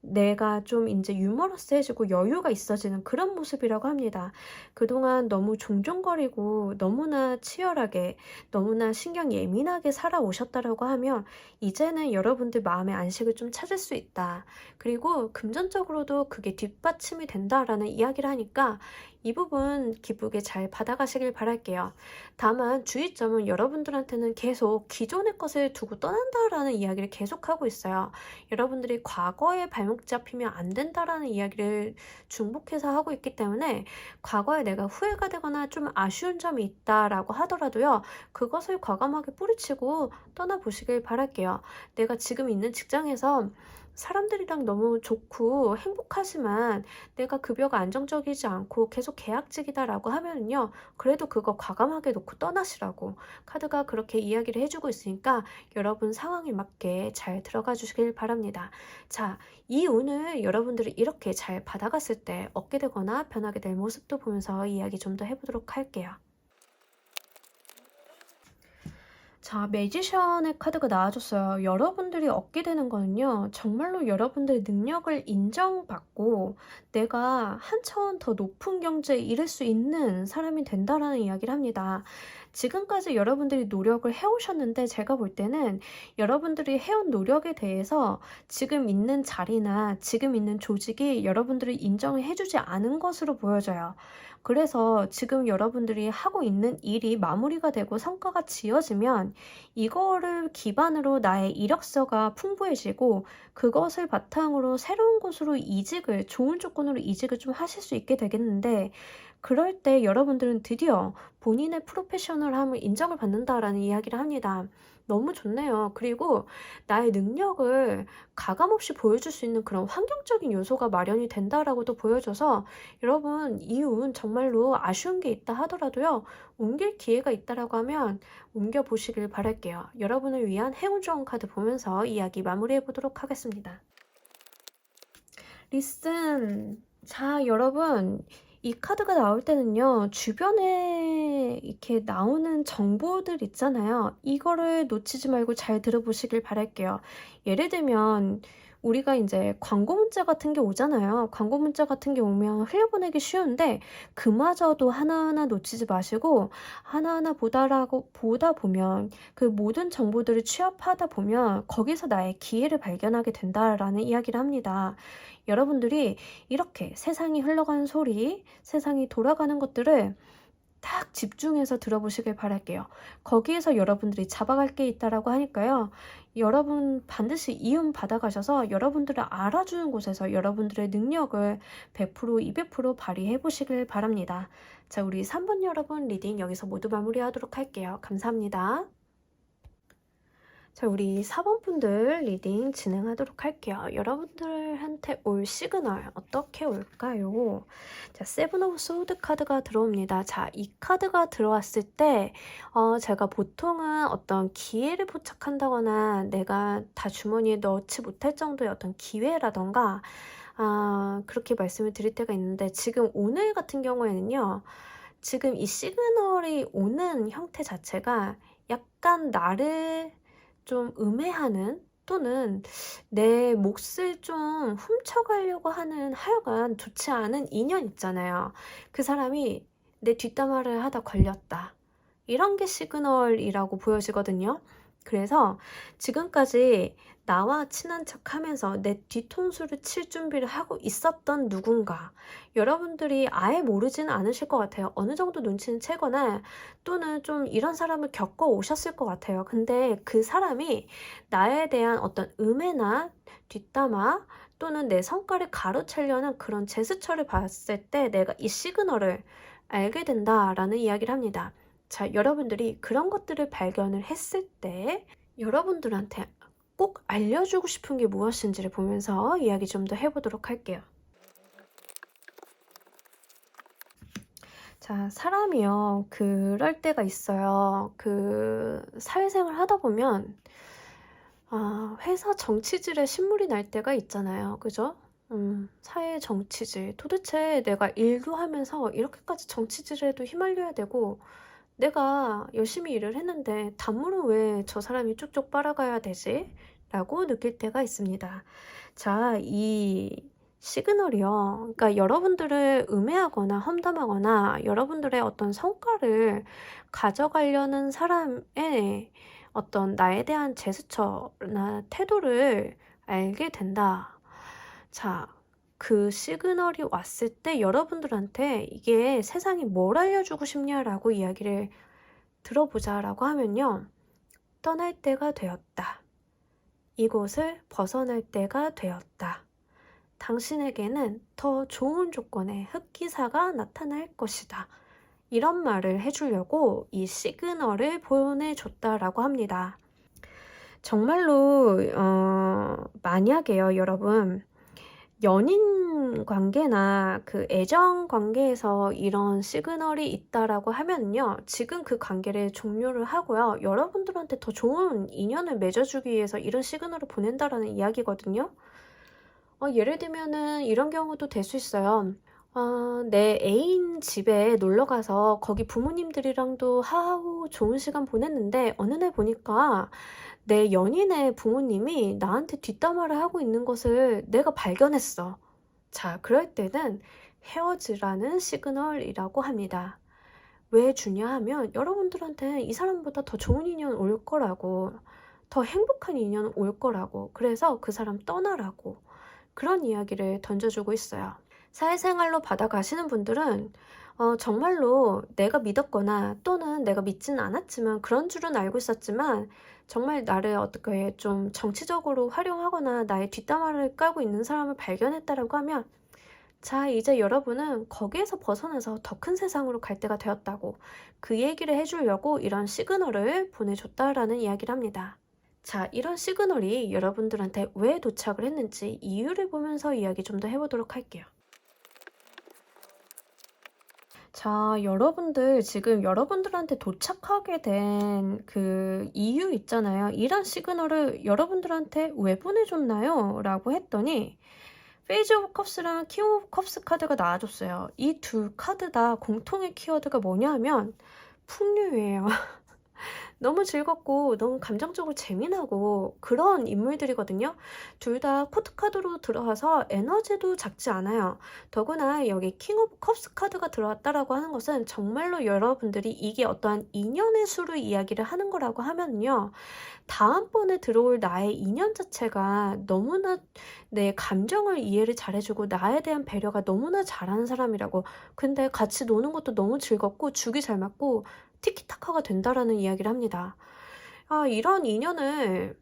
내가 좀 이제 유머러스해지고 여유가 있어지는 그런 모습이라고 합니다. 그동안 너무 종종거리고 너무나 치열하게, 너무나 신경 예민하게 살아오셨다라고 하면, 이제는 여러분들 마음의 안식을 좀 찾을 수 있다. 그리고 금전적으로도 그게 뒷받침이 된다라는 이야기를 하니까 이 부분 기쁘게 잘 받아가시길 바랄게요. 다만 주의점은 여러분들한테는 계속 기존의 것을 두고 떠난다라는 이야기를 계속하고 있어요. 여러분들이 과거에 발목 잡히면 안 된다라는 이야기를 중복해서 하고 있기 때문에, 과거에 내가 후회가 되거나 좀 아쉬운 점이 있다라고 하더라도요, 그것을 과감하게 뿌리치고 떠나보시길 바랄게요. 내가 지금 있는 직장에서 사람들이랑 너무 좋고 행복하지만 내가 급여가 안정적이지 않고 계속 계약직이다라고 하면은요, 그래도 그거 과감하게 놓고 떠나시라고 카드가 그렇게 이야기를 해주고 있으니까 여러분 상황에 맞게 잘 들어가 주시길 바랍니다. 자, 이 운을 여러분들이 이렇게 잘 받아갔을 때 얻게 되거나 변하게 될 모습도 보면서 이야기 좀 더 해보도록 할게요. 자, 매지션의 카드가 나와줬어요. 여러분들이 얻게 되는 거는요, 정말로 여러분들의 능력을 인정받고 내가 한 차원 더 높은 경제에 이를 수 있는 사람이 된다라는 이야기를 합니다. 지금까지 여러분들이 노력을 해오셨는데 제가 볼 때는 여러분들이 해온 노력에 대해서 지금 있는 자리나 지금 있는 조직이 여러분들을 인정을 해주지 않은 것으로 보여져요. 그래서 지금 여러분들이 하고 있는 일이 마무리가 되고 성과가 지어지면 이거를 기반으로 나의 이력서가 풍부해지고 그것을 바탕으로 새로운 곳으로 이직을, 좋은 조건으로 이직을 좀 하실 수 있게 되겠는데, 그럴 때 여러분들은 드디어 본인의 프로페셔널함을 인정을 받는다라는 이야기를 합니다. 너무 좋네요. 그리고 나의 능력을 가감없이 보여줄 수 있는 그런 환경적인 요소가 마련이 된다라고도 보여줘서 여러분 이 운 정말로 아쉬운 게 있다 하더라도요, 옮길 기회가 있다라고 하면 옮겨보시길 바랄게요. 여러분을 위한 행운 좋은 카드 보면서 이야기 마무리해 보도록 하겠습니다. 리슨. 자, 여러분. 이 카드가 나올 때는요, 주변에 이렇게 나오는 정보들 있잖아요. 이거를 놓치지 말고 잘 들어보시길 바랄게요. 예를 들면, 우리가 이제 광고 문자 같은 게 오잖아요. 광고 문자 같은 게 오면 흘려보내기 쉬운데, 그마저도 하나하나 놓치지 마시고, 하나하나 보다 보면, 그 모든 정보들을 취합하다 보면, 거기서 나의 기회를 발견하게 된다라는 이야기를 합니다. 여러분들이 이렇게 세상이 흘러가는 소리, 세상이 돌아가는 것들을 딱 집중해서 들어보시길 바랄게요. 거기에서 여러분들이 잡아갈 게 있다라고 하니까요. 여러분 반드시 이음 받아가셔서 여러분들을 알아주는 곳에서 여러분들의 능력을 100%, 200% 발휘해 보시길 바랍니다. 자, 우리 3번 여러분 리딩 여기서 모두 마무리하도록 할게요. 감사합니다. 자, 우리 4번 분들 리딩 진행하도록 할게요. 여러분들한테 올 시그널 어떻게 올까요? 자, 세븐 오브 소드 카드가 들어옵니다. 자, 이 카드가 들어왔을 때 제가 보통은 어떤 기회를 포착한다거나 내가 다 주머니에 넣지 못할 정도의 어떤 기회라던가 그렇게 말씀을 드릴 때가 있는데, 지금 오늘 같은 경우에는요, 지금 이 시그널이 오는 형태 자체가 약간 나를 좀 음해하는, 또는 내 몫을 좀 훔쳐가려고 하는, 하여간 좋지 않은 인연 있잖아요. 그 사람이 내 뒷담화를 하다 걸렸다. 이런 게 시그널이라고 보여지거든요. 그래서 지금까지 나와 친한 척 하면서 내 뒤통수를 칠 준비를 하고 있었던 누군가, 여러분들이 아예 모르지는 않으실 것 같아요. 어느 정도 눈치는 채거나 또는 좀 이런 사람을 겪어 오셨을 것 같아요. 근데 그 사람이 나에 대한 어떤 음해나 뒷담화 또는 내 성과를 가로채려는 그런 제스처를 봤을 때 내가 이 시그널을 알게 된다라는 이야기를 합니다. 자, 여러분들이 그런 것들을 발견을 했을 때 여러분들한테 꼭 알려주고 싶은 게 무엇인지를 보면서 이야기 좀 더 해보도록 할게요. 자, 사람이요, 그럴 때가 있어요. 그 사회생활 하다 보면 회사 정치질에 신물이 날 때가 있잖아요. 그죠? 사회 정치질. 도대체 내가 일도 하면서 이렇게까지 정치질에도 휘말려야 되고, 내가 열심히 일을 했는데 단물은 왜 저 사람이 쭉쭉 빨아가야 되지? 라고 느낄 때가 있습니다. 자, 이 시그널이요, 그러니까 여러분들을 음해하거나 험담하거나 여러분들의 어떤 성과를 가져가려는 사람의 어떤 나에 대한 제스처나 태도를 알게 된다. 자, 그 시그널이 왔을 때 여러분들한테 이게 세상이 뭘 알려주고 싶냐라고 이야기를 들어보자라고 하면요, 떠날 때가 되었다. 이곳을 벗어날 때가 되었다. 당신에게는 더 좋은 조건의 흑기사가 나타날 것이다. 이런 말을 해주려고 이 시그널을 보내줬다라고 합니다. 정말로 만약에요 여러분, 연인 관계나 그 애정 관계에서 이런 시그널이 있다라고 하면요, 지금 그 관계를 종료를 하고요, 여러분들한테 더 좋은 인연을 맺어주기 위해서 이런 시그널을 보낸다라는 이야기거든요. 예를 들면은 이런 경우도 될 수 있어요. 내 애인 집에 놀러 가서 거기 부모님들이랑도 하고 좋은 시간 보냈는데 어느 날 보니까 내 연인의 부모님이 나한테 뒷담화를 하고 있는 것을 내가 발견했어. 자, 그럴 때는 헤어지라는 시그널이라고 합니다. 왜 중요하면 여러분들한테 이 사람보다 더 좋은 인연 올 거라고, 더 행복한 인연 올 거라고, 그래서 그 사람 떠나라고, 그런 이야기를 던져주고 있어요. 사회생활로 받아가시는 분들은 정말로 내가 믿었거나 또는 내가 믿지는 않았지만 그런 줄은 알고 있었지만 정말 나를 어떻게 좀 정치적으로 활용하거나 나의 뒷담화를 까고 있는 사람을 발견했다라고 하면, 자, 이제 여러분은 거기에서 벗어나서 더 큰 세상으로 갈 때가 되었다고, 그 얘기를 해주려고 이런 시그널을 보내줬다라는 이야기를 합니다. 자, 이런 시그널이 여러분들한테 왜 도착을 했는지 이유를 보면서 이야기 좀 더 해보도록 할게요. 자, 여러분들 지금 여러분들한테 도착하게 된 그 이유 있잖아요. 이런 시그널을 여러분들한테 왜 보내줬나요? 라고 했더니 페이지 오브 컵스랑 킹 오브 컵스 카드가 나와줬어요. 이 두 카드 다 공통의 키워드가 뭐냐 하면 풍류예요. 너무 즐겁고 너무 감정적으로 재미나고 그런 인물들이거든요. 둘 다 포트카드로 들어가서 에너지도 작지 않아요. 더구나 여기 킹 오브 컵스 카드가 들어왔다라고 하는 것은 정말로 여러분들이 이게 어떠한 인연의 수를 이야기를 하는 거라고 하면요, 다음번에 들어올 나의 인연 자체가 너무나 내 감정을 이해를 잘해주고 나에 대한 배려가 너무나 잘하는 사람이라고, 근데 같이 노는 것도 너무 즐겁고 죽이 잘 맞고 티키타카가 된다라는 이야기를 합니다. 이런 인연을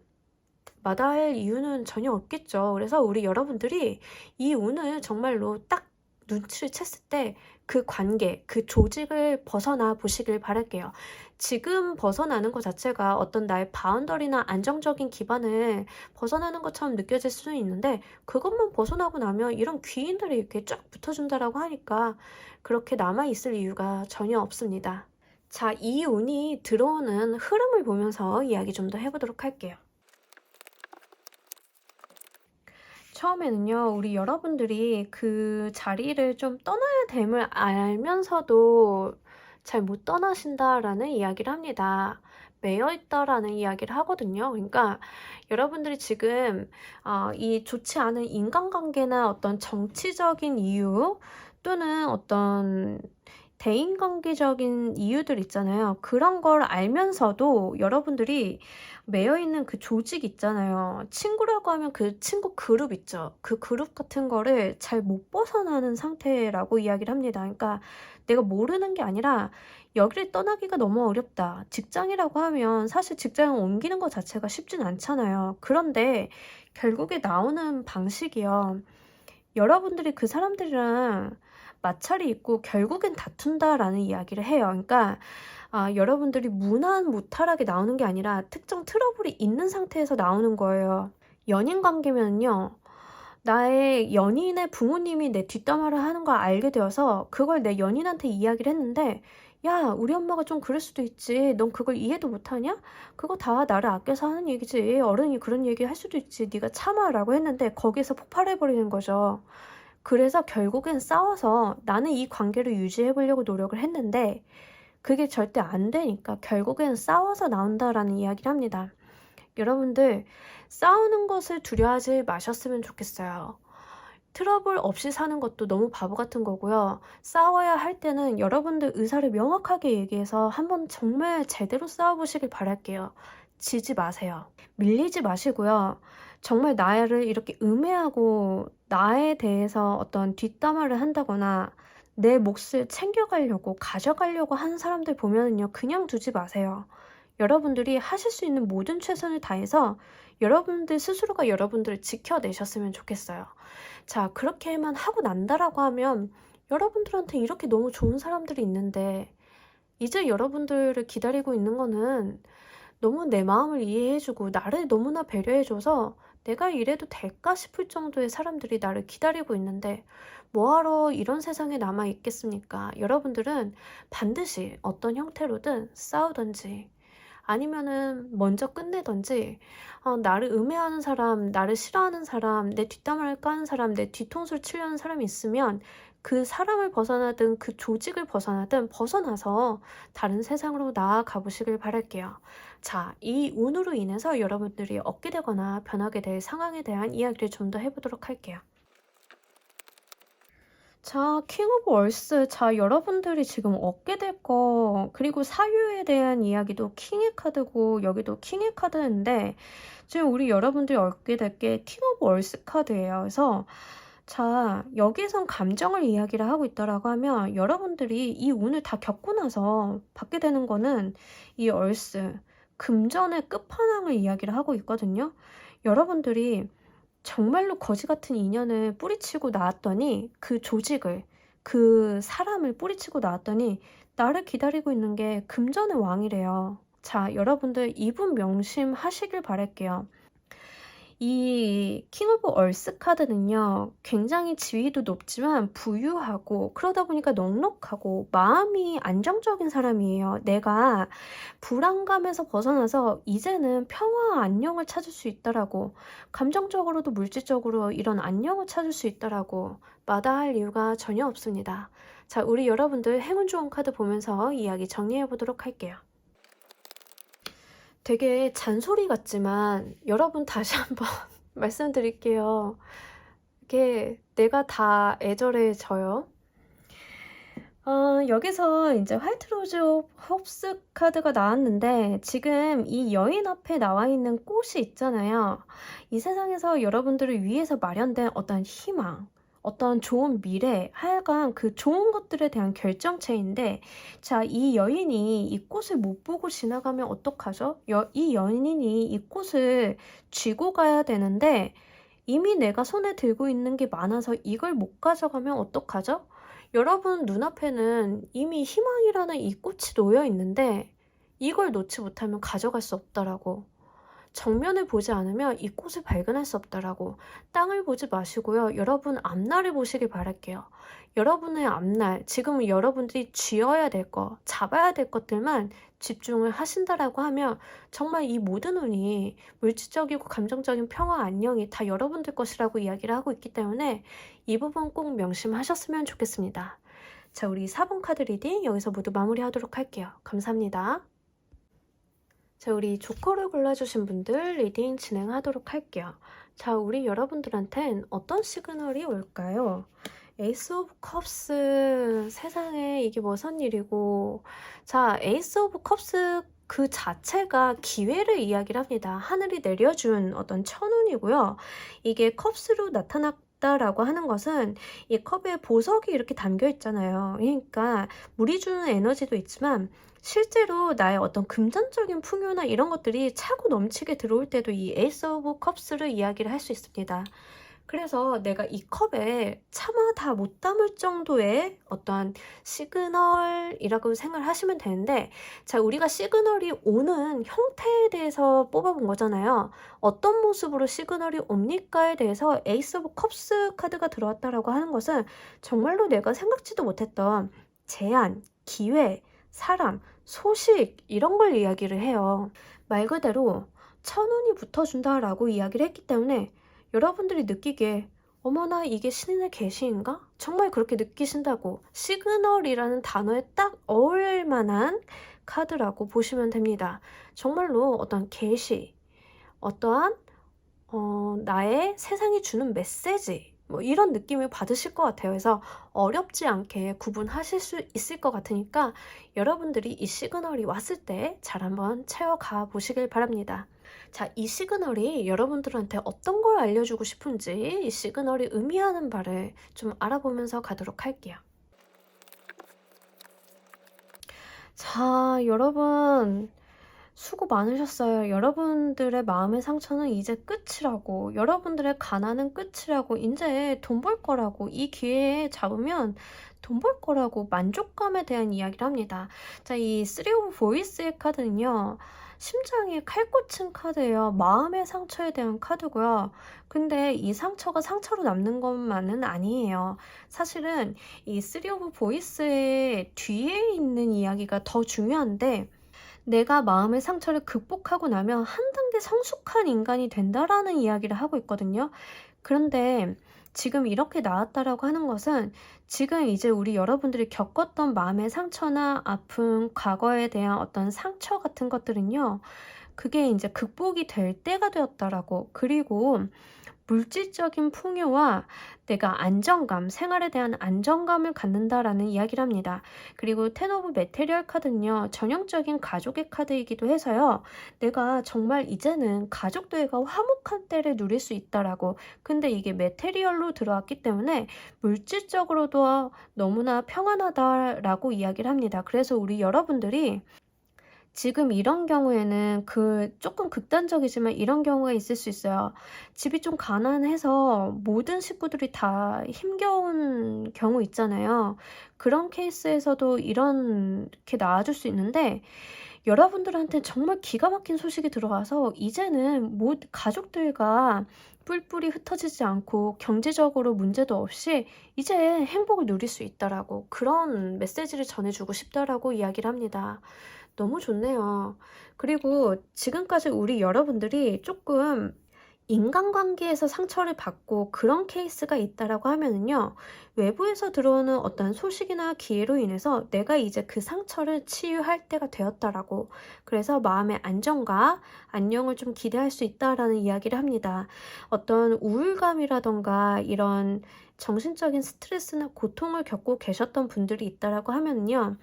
마다할 이유는 전혀 없겠죠. 그래서 우리 여러분들이 이 운을 정말로 딱 눈치를 챘을 때 그 관계, 그 조직을 벗어나 보시길 바랄게요. 지금 벗어나는 것 자체가 어떤 나의 바운더리나 안정적인 기반을 벗어나는 것처럼 느껴질 수는 있는데, 그것만 벗어나고 나면 이런 귀인들이 이렇게 쫙 붙어준다라고 하니까 그렇게 남아있을 이유가 전혀 없습니다. 자, 이 운이 들어오는 흐름을 보면서 이야기 좀 더 해보도록 할게요. 처음에는요, 우리 여러분들이 그 자리를 좀 떠나야 됨을 알면서도 잘 못 떠나신다라는 이야기를 합니다. 매여 있다라는 이야기를 하거든요. 그러니까 여러분들이 지금 이 좋지 않은 인간관계나 어떤 정치적인 이유 또는 어떤 대인관계적인 이유들 있잖아요. 그런 걸 알면서도 여러분들이 매여있는 그 조직 있잖아요. 친구라고 하면 그 친구 그룹 있죠. 그 그룹 같은 거를 잘 못 벗어나는 상태라고 이야기를 합니다. 그러니까 내가 모르는 게 아니라 여기를 떠나기가 너무 어렵다. 직장이라고 하면 사실 직장을 옮기는 것 자체가 쉽진 않잖아요. 그런데 결국에 나오는 방식이요, 여러분들이 그 사람들이랑 마찰이 있고 결국엔 다툰다라는 이야기를 해요. 그러니까 여러분들이 무난 무탈하게 나오는 게 아니라 특정 트러블이 있는 상태에서 나오는 거예요. 연인 관계면요, 나의 연인의 부모님이 내 뒷담화를 하는 걸 알게 되어서 그걸 내 연인한테 이야기를 했는데, 야, 우리 엄마가 좀 그럴 수도 있지. 넌 그걸 이해도 못하냐? 그거 다 나를 아껴서 하는 얘기지. 어른이 그런 얘기 할 수도 있지. 네가 참아라고 했는데 거기서 폭발해버리는 거죠. 그래서 결국엔 싸워서 나는 이 관계를 유지해보려고 노력을 했는데 그게 절대 안 되니까 결국엔 싸워서 나온다라는 이야기를 합니다. 여러분들, 싸우는 것을 두려워하지 마셨으면 좋겠어요. 트러블 없이 사는 것도 너무 바보 같은 거고요. 싸워야 할 때는 여러분들 의사를 명확하게 얘기해서 한번 정말 제대로 싸워보시길 바랄게요. 지지 마세요. 밀리지 마시고요. 정말 나를 이렇게 음해하고 나에 대해서 어떤 뒷담화를 한다거나 내 몫을 챙겨가려고 가져가려고 하는 사람들 보면은요, 그냥 두지 마세요. 여러분들이 하실 수 있는 모든 최선을 다해서 여러분들 스스로가 여러분들을 지켜내셨으면 좋겠어요. 자, 그렇게만 하고 난다라고 하면 여러분들한테 이렇게 너무 좋은 사람들이 있는데 이제 여러분들을 기다리고 있는 거는 너무 내 마음을 이해해주고 나를 너무나 배려해줘서 내가 이래도 될까 싶을 정도의 사람들이 나를 기다리고 있는데 뭐하러 이런 세상에 남아 있겠습니까? 여러분들은 반드시 어떤 형태로든 싸우든지 아니면은 먼저 끝내든지 나를 음해하는 사람, 나를 싫어하는 사람, 내 뒷담화를 까는 사람, 내 뒤통수를 치려는 사람이 있으면 그 사람을 벗어나든 그 조직을 벗어나든 벗어나서 다른 세상으로 나아가 보시길 바랄게요. 자, 이 운으로 인해서 여러분들이 얻게 되거나 변하게 될 상황에 대한 이야기를 좀 더 해보도록 할게요. 자, 킹 오브 월스. 자, 여러분들이 지금 얻게 될 거, 그리고 사유에 대한 이야기도 킹의 카드고, 여기도 킹의 카드인데, 지금 우리 여러분들이 얻게 될 게 킹 오브 월스 카드예요. 그래서, 자, 여기선 감정을 이야기를 하고 있다라고 하면, 여러분들이 이 운을 다 겪고 나서 받게 되는 거는 이 얼스, 금전의 끝판왕을 이야기를 하고 있거든요. 여러분들이 정말로 거지 같은 인연을 뿌리치고 나왔더니 그 조직을, 그 사람을 뿌리치고 나왔더니 나를 기다리고 있는 게 금전의 왕이래요. 자, 여러분들 이분 명심하시길 바랄게요. 이 킹 오브 얼스 카드는요, 굉장히 지위도 높지만 부유하고 그러다 보니까 넉넉하고 마음이 안정적인 사람이에요. 내가 불안감에서 벗어나서 이제는 평화와 안녕을 찾을 수 있다라고, 감정적으로도 물질적으로 이런 안녕을 찾을 수 있다라고 마다할 이유가 전혀 없습니다. 자, 우리 여러분들 행운 좋은 카드 보면서 이야기 정리해 보도록 할게요. 되게 잔소리 같지만 여러분 다시 한번 말씀드릴게요. 이게 내가 다 애절해져요. 여기서 이제 화이트 로즈 오브 홉스 카드가 나왔는데 지금 이 여인 앞에 나와 있는 꽃이 있잖아요. 이 세상에서 여러분들을 위해서 마련된 어떤 희망, 어떤 좋은 미래, 하여간 그 좋은 것들에 대한 결정체인데, 자, 이 여인이 이 꽃을 못 보고 지나가면 어떡하죠? 이 여인이 이 꽃을 쥐고 가야 되는데 이미 내가 손에 들고 있는 게 많아서 이걸 못 가져가면 어떡하죠? 여러분 눈앞에는 이미 희망이라는 이 꽃이 놓여 있는데 이걸 놓지 못하면 가져갈 수 없다라고. 정면을 보지 않으면 이 꽃을 발견할 수 없다라고. 땅을 보지 마시고요. 여러분 앞날을 보시길 바랄게요. 여러분의 앞날, 지금은 여러분들이 쥐어야 될 거, 잡아야 될 것들만 집중을 하신다라고 하면 정말 이 모든 운이 물질적이고 감정적인 평화, 안녕이 다 여러분들 것이라고 이야기를 하고 있기 때문에 이 부분 꼭 명심하셨으면 좋겠습니다. 자, 우리 4번 카드 리딩 여기서 모두 마무리하도록 할게요. 감사합니다. 자, 우리 조커를 골라주신 분들 리딩 진행하도록 할게요. 자, 우리 여러분들한텐 어떤 시그널이 올까요? 에이스 오브 컵스, 세상에 이게 무슨 일이고. 자, 에이스 오브 컵스 그 자체가 기회를 이야기를 합니다. 하늘이 내려준 어떤 천운이고요. 이게 컵스로 나타났다라고 하는 것은 이 컵에 보석이 이렇게 담겨 있잖아요. 그러니까 물이 주는 에너지도 있지만 실제로 나의 어떤 금전적인 풍요나 이런 것들이 차고 넘치게 들어올 때도 이 에이스 오브 컵스를 이야기를 할 수 있습니다. 그래서 내가 이 컵에 차마 다 못 담을 정도의 어떤 시그널이라고 생각을 하시면 되는데, 자, 우리가 시그널이 오는 형태에 대해서 뽑아본 거잖아요. 어떤 모습으로 시그널이 옵니까에 대해서 에이스 오브 컵스 카드가 들어왔다라고 하는 것은 정말로 내가 생각지도 못했던 제안, 기회, 사람, 소식 이런 걸 이야기를 해요. 말 그대로 천운이 붙어준다라고 이야기를 했기 때문에 여러분들이 느끼기에 어머나 이게 신인의 계시인가? 정말 그렇게 느끼신다고 시그널이라는 단어에 딱 어울릴 만한 카드라고 보시면 됩니다. 정말로 어떤 계시, 어떠한 나의 세상이 주는 메시지 뭐 이런 느낌을 받으실 것 같아요. 그래서 어렵지 않게 구분하실 수 있을 것 같으니까 여러분들이 이 시그널이 왔을 때 잘 한번 채워가 보시길 바랍니다. 자, 이 시그널이 여러분들한테 어떤 걸 알려주고 싶은지 이 시그널이 의미하는 바를 좀 알아보면서 가도록 할게요. 자, 여러분 수고 많으셨어요. 여러분들의 마음의 상처는 이제 끝이라고, 여러분들의 가난은 끝이라고, 이제 돈 벌 거라고, 이 기회에 잡으면 돈 벌 거라고 만족감에 대한 이야기를 합니다. 자, 이 쓰리 오브 보이스의 카드는요, 심장이 칼 꽂힌 카드예요. 마음의 상처에 대한 카드고요. 근데 이 상처가 상처로 남는 것만은 아니에요. 사실은 이 쓰리 오브 보이스의 뒤에 있는 이야기가 더 중요한데, 내가 마음의 상처를 극복하고 나면 한 단계 성숙한 인간이 된다라는 이야기를 하고 있거든요. 그런데 지금 이렇게 나왔다라고 하는 것은 지금 이제 우리 여러분들이 겪었던 마음의 상처나 아픔, 과거에 대한 어떤 상처 같은 것들은요, 그게 이제 극복이 될 때가 되었다라고, 그리고 물질적인 풍요와 내가 안정감, 생활에 대한 안정감을 갖는다라는 이야기를 합니다. 그리고 텐 오브 메테리얼 카드는요, 전형적인 가족의 카드이기도 해서요, 내가 정말 이제는 가족들과 화목한 때를 누릴 수 있다라고. 근데 이게 메테리얼로 들어왔기 때문에 물질적으로도 너무나 평안하다라고 이야기를 합니다. 그래서 우리 여러분들이 지금 이런 경우에는 조금 극단적이지만 이런 경우가 있을 수 있어요. 집이 좀 가난해서 모든 식구들이 다 힘겨운 경우 있잖아요. 그런 케이스에서도 이렇게 나와줄 수 있는데, 여러분들한테 정말 기가 막힌 소식이 들어와서 이제는 가족들과 뿔뿔이 흩어지지 않고 경제적으로 문제도 없이 이제 행복을 누릴 수 있다라고, 그런 메시지를 전해주고 싶다라고 이야기를 합니다. 너무 좋네요. 그리고 지금까지 우리 여러분들이 조금 인간관계에서 상처를 받고 그런 케이스가 있다라고 하면은요, 외부에서 들어오는 어떤 소식이나 기회로 인해서 내가 이제 그 상처를 치유할 때가 되었다라고, 그래서 마음의 안정과 안녕을 좀 기대할 수 있다라는 이야기를 합니다. 어떤 우울감이라던가 이런 정신적인 스트레스나 고통을 겪고 계셨던 분들이 있다라고 하면요,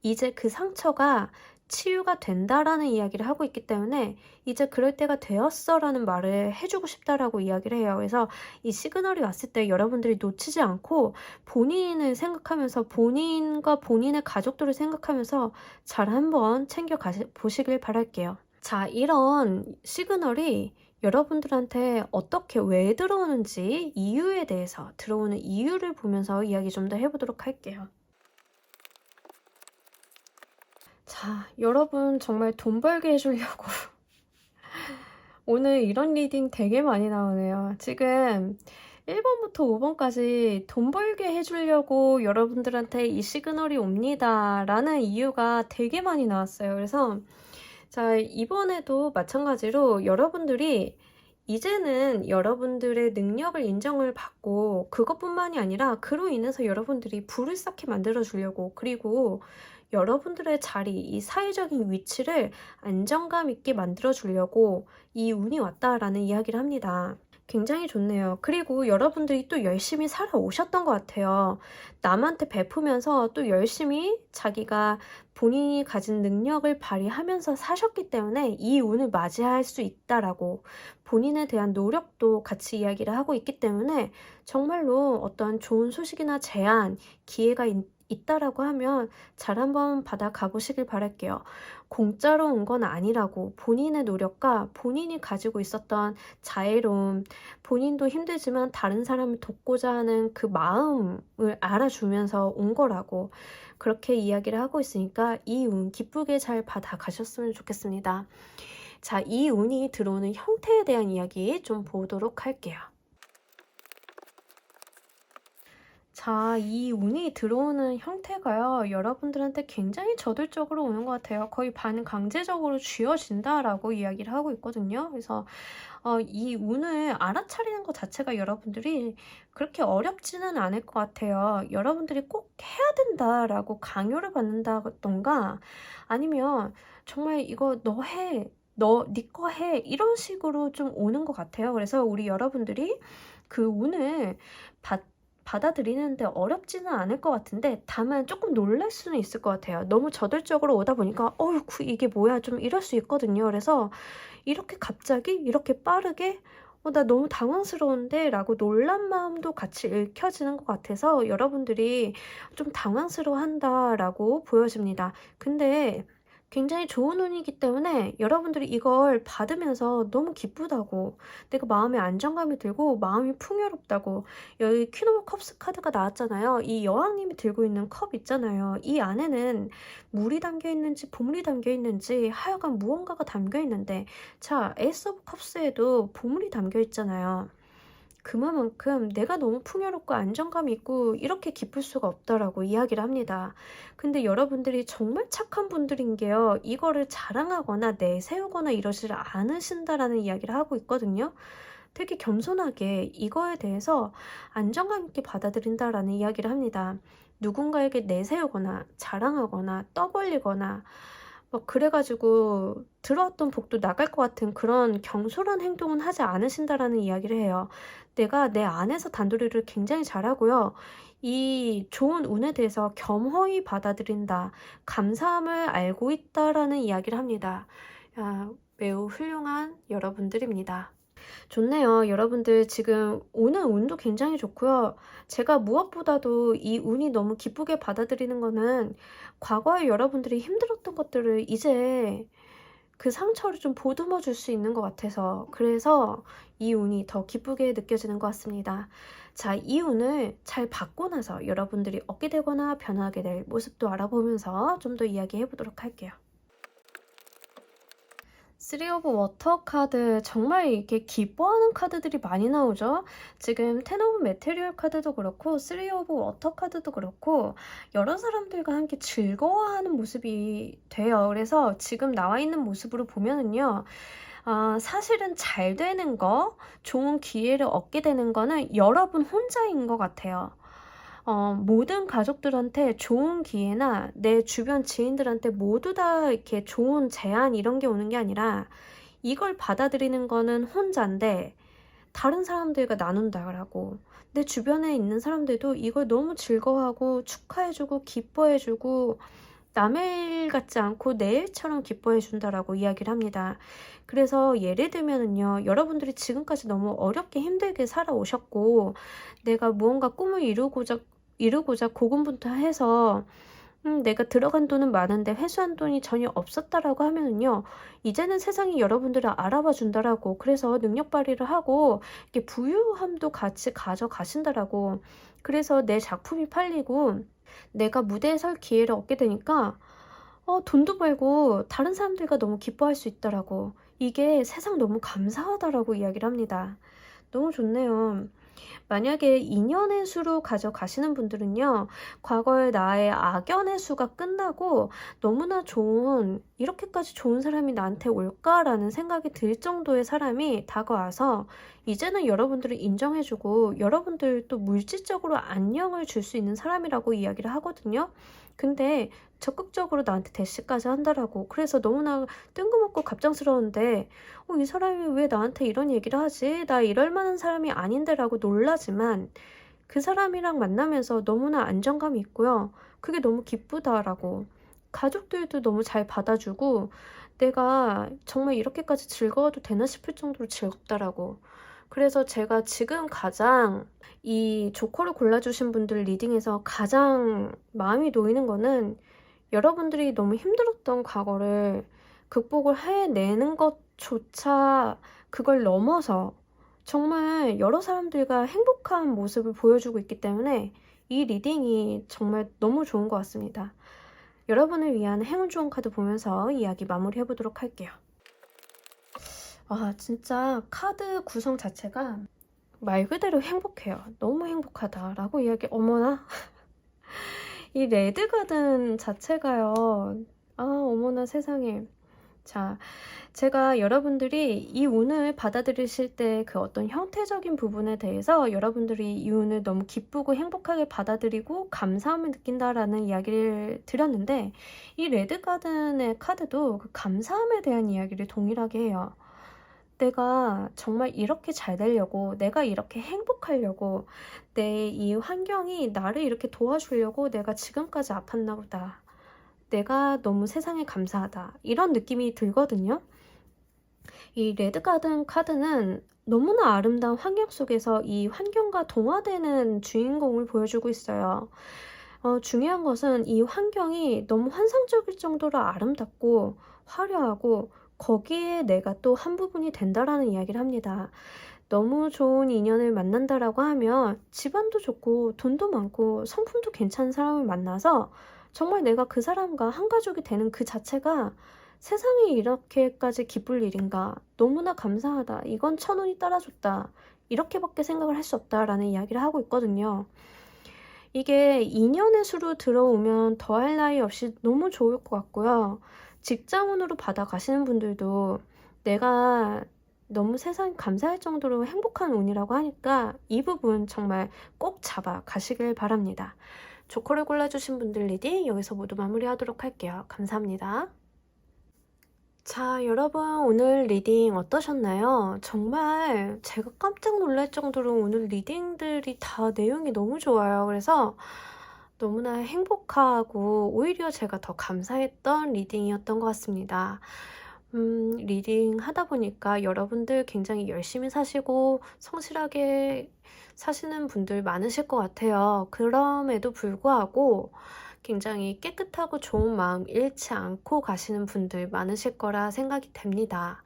이제 그 상처가 치유가 된다라는 이야기를 하고 있기 때문에 이제 그럴 때가 되었어 라는 말을 해주고 싶다라고 이야기를 해요. 그래서 이 시그널이 왔을 때 여러분들이 놓치지 않고 본인을 생각하면서, 본인과 본인의 가족들을 생각하면서 잘 한번 보시길 바랄게요. 자, 이런 시그널이 여러분들한테 어떻게, 왜 들어오는지, 이유에 대해서, 들어오는 이유를 보면서 이야기 좀 더 해보도록 할게요. 자, 여러분 정말 돈 벌게 해주려고 오늘 이런 리딩 되게 많이 나오네요. 지금 1번부터 5번까지 돈 벌게 해주려고 여러분들한테 이 시그널이 옵니다 라는 이유가 되게 많이 나왔어요. 그래서 자, 이번에도 마찬가지로 여러분들이 이제는 여러분들의 능력을 인정을 받고, 그것뿐만이 아니라 그로 인해서 여러분들이 부를 쌓게 만들어 주려고, 그리고 여러분들의 자리, 이 사회적인 위치를 안정감 있게 만들어 주려고 이 운이 왔다라는 이야기를 합니다. 굉장히 좋네요. 그리고 여러분들이 또 열심히 살아오셨던 것 같아요. 남한테 베푸면서 또 열심히 자기가 본인이 가진 능력을 발휘하면서 사셨기 때문에 이 운을 맞이할 수 있다라고, 본인에 대한 노력도 같이 이야기를 하고 있기 때문에 정말로 어떤 좋은 소식이나 제안, 기회가 있다라고 하면 잘 한번 받아 가보시길 바랄게요. 공짜로 온 건 아니라고, 본인의 노력과 본인이 가지고 있었던 자애로움, 본인도 힘들지만 다른 사람을 돕고자 하는 그 마음을 알아주면서 온 거라고, 그렇게 이야기를 하고 있으니까 이 운 기쁘게 잘 받아 가셨으면 좋겠습니다. 자, 이 운이 들어오는 형태에 대한 이야기 좀 보도록 할게요. 자, 이 운이 들어오는 형태가요, 여러분들한테 굉장히 저돌적으로 오는 것 같아요. 거의 반강제적으로 쥐어진다라고 이야기를 하고 있거든요. 그래서 이 운을 알아차리는 것 자체가 여러분들이 그렇게 어렵지는 않을 것 같아요. 여러분들이 꼭 해야 된다라고 강요를 받는다던가, 아니면 정말 이거 너 해, 네 거 해, 이런 식으로 좀 오는 것 같아요. 그래서 우리 여러분들이 그 운을 받아들이는데 어렵지는 않을 것 같은데, 다만 조금 놀랄 수는 있을 것 같아요. 너무 저돌적으로 오다 보니까 어휴 이게 뭐야 좀 이럴 수 있거든요. 그래서 이렇게 갑자기 이렇게 빠르게 나 너무 당황스러운데 라고 놀란 마음도 같이 읽혀지는 것 같아서 여러분들이 좀 당황스러워 한다라고 보여집니다. 근데 굉장히 좋은 운이기 때문에 여러분들이 이걸 받으면서 너무 기쁘다고, 내가 마음에 안정감이 들고 마음이 풍요롭다고. 여기 퀸 오브 컵스 카드가 나왔잖아요. 이 여왕님이 들고 있는 컵 있잖아요. 이 안에는 물이 담겨 있는지 보물이 담겨 있는지 하여간 무언가가 담겨 있는데, 자, 에이스 오브 컵스에도 보물이 담겨 있잖아요. 그만큼 내가 너무 풍요롭고 안정감이 있고 이렇게 기쁠 수가 없다라고 이야기를 합니다. 근데 여러분들이 정말 착한 분들인 게요, 이거를 자랑하거나 내세우거나 이러질 않으신다라는 이야기를 하고 있거든요. 되게 겸손하게 이거에 대해서 안정감 있게 받아들인다라는 이야기를 합니다. 누군가에게 내세우거나 자랑하거나 떠벌리거나 막 그래가지고 들어왔던 복도 나갈 것 같은 그런 경솔한 행동은 하지 않으신다라는 이야기를 해요. 내가 내 안에서 단도리를 굉장히 잘하고요. 이 좋은 운에 대해서 겸허히 받아들인다, 감사함을 알고 있다라는 이야기를 합니다. 야, 매우 훌륭한 여러분들입니다. 좋네요. 여러분들 지금 오는 운도 굉장히 좋고요. 제가 무엇보다도 이 운이 너무 기쁘게 받아들이는 거는, 과거에 여러분들이 힘들었던 것들을 이제 그 상처를 좀 보듬어 줄 수 있는 것 같아서, 그래서 이 운이 더 기쁘게 느껴지는 것 같습니다. 자, 이 운을 잘 받고 나서 여러분들이 얻게 되거나 변하게 될 모습도 알아보면서 좀 더 이야기해 보도록 할게요. 3 오브 워터 카드, 정말 이렇게 기뻐하는 카드들이 많이 나오죠. 지금 10 오브 메테리얼 카드도 그렇고 3 오브 워터 카드도 그렇고 여러 사람들과 함께 즐거워하는 모습이 돼요. 그래서 지금 나와 있는 모습으로 보면은요, 사실은 잘 되는 거, 좋은 기회를 얻게 되는 거는 여러분 혼자인 것 같아요. 모든 가족들한테 좋은 기회나 내 주변 지인들한테 모두 다 이렇게 좋은 제안 이런 게 오는 게 아니라, 이걸 받아들이는 거는 혼자인데 다른 사람들과 나눈다라고, 내 주변에 있는 사람들도 이걸 너무 즐거워하고 축하해주고 기뻐해주고 남의 일 같지 않고 내 일처럼 기뻐해준다라고 이야기를 합니다. 그래서 예를 들면은요, 여러분들이 지금까지 너무 어렵게 힘들게 살아오셨고 내가 무언가 꿈을 이루고자 고군분투해서 내가 들어간 돈은 많은데 회수한 돈이 전혀 없었다라고 하면은요, 이제는 세상이 여러분들을 알아봐 준다라고, 그래서 능력 발휘를 하고 이렇게 부유함도 같이 가져가신다라고. 그래서 내 작품이 팔리고 내가 무대에 설 기회를 얻게 되니까 돈도 벌고 다른 사람들과 너무 기뻐할 수 있다라고, 이게 세상 너무 감사하다라고 이야기를 합니다. 너무 좋네요. 만약에 인연의 수로 가져가시는 분들은요, 과거의 나의 악연의 수가 끝나고 너무나 좋은, 이렇게까지 좋은 사람이 나한테 올까라는 생각이 들 정도의 사람이 다가와서 이제는 여러분들을 인정해주고 여러분들도 물질적으로 안녕을 줄 수 있는 사람이라고 이야기를 하거든요. 근데 적극적으로 나한테 대시까지 한다라고. 그래서 너무나 뜬금없고 갑작스러운데 이 사람이 왜 나한테 이런 얘기를 하지? 나 이럴 만한 사람이 아닌데 라고 놀라지만, 그 사람이랑 만나면서 너무나 안정감이 있고요. 그게 너무 기쁘다라고. 가족들도 너무 잘 받아주고 내가 정말 이렇게까지 즐거워도 되나 싶을 정도로 즐겁다라고. 그래서 제가 지금 가장 이 조커를 골라주신 분들 리딩에서 가장 마음이 놓이는 거는, 여러분들이 너무 힘들었던 과거를 극복을 해내는 것조차 그걸 넘어서 정말 여러 사람들과 행복한 모습을 보여주고 있기 때문에 이 리딩이 정말 너무 좋은 것 같습니다. 여러분을 위한 행운 좋은 카드 보면서 이야기 마무리해 보도록 할게요. 진짜 카드 구성 자체가 말 그대로 행복해요. 너무 행복하다라고 이야기. 어머나. 이 레드 가든 자체가요. 어머나 세상에. 자, 제가 여러분들이 이 운을 받아들이실 때 그 어떤 형태적인 부분에 대해서 여러분들이 이 운을 너무 기쁘고 행복하게 받아들이고 감사함을 느낀다라는 이야기를 드렸는데, 이 레드 가든의 카드도 그 감사함에 대한 이야기를 동일하게 해요. 내가 정말 이렇게 잘 되려고, 내가 이렇게 행복하려고, 내 이 환경이 나를 이렇게 도와주려고 내가 지금까지 아팠나 보다. 내가 너무 세상에 감사하다. 이런 느낌이 들거든요. 이 레드가든 카드는 너무나 아름다운 환경 속에서 이 환경과 동화되는 주인공을 보여주고 있어요. 중요한 것은 이 환경이 너무 환상적일 정도로 아름답고 화려하고 거기에 내가 또 한 부분이 된다라는 이야기를 합니다. 너무 좋은 인연을 만난다라고 하면 집안도 좋고 돈도 많고 성품도 괜찮은 사람을 만나서 정말 내가 그 사람과 한 가족이 되는 그 자체가 세상에 이렇게까지 기쁠 일인가? 너무나 감사하다. 이건 천운이 따라줬다. 이렇게밖에 생각을 할 수 없다라는 이야기를 하고 있거든요. 이게 인연의 수로 들어오면 더할 나위 없이 너무 좋을 것 같고요. 직장운으로 받아가시는 분들도 내가 너무 세상에 감사할 정도로 행복한 운이라고 하니까 이 부분 정말 꼭 잡아 가시길 바랍니다. 조커를 골라주신 분들 리딩 여기서 모두 마무리하도록 할게요. 감사합니다. 자, 여러분 오늘 리딩 어떠셨나요? 정말 제가 깜짝 놀랄 정도로 오늘 리딩들이 다 내용이 너무 좋아요. 그래서 너무나 행복하고 오히려 제가 더 감사했던 리딩이었던 것 같습니다. 리딩 하다 보니까 여러분들 굉장히 열심히 사시고 성실하게 사시는 분들 많으실 것 같아요. 그럼에도 불구하고 굉장히 깨끗하고 좋은 마음 잃지 않고 가시는 분들 많으실 거라 생각이 됩니다.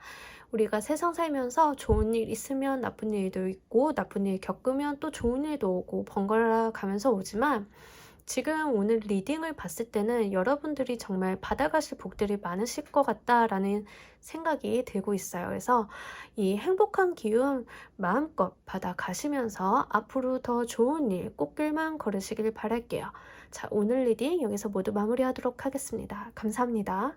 우리가 세상 살면서 좋은 일 있으면 나쁜 일도 있고 나쁜 일 겪으면 또 좋은 일도 오고 번갈아 가면서 오지만 지금 오늘 리딩을 봤을 때는 여러분들이 정말 받아가실 복들이 많으실 것 같다라는 생각이 들고 있어요. 그래서 이 행복한 기운 마음껏 받아가시면서 앞으로 더 좋은 일 꽃길만 걸으시길 바랄게요. 자, 오늘 리딩 여기서 모두 마무리하도록 하겠습니다. 감사합니다.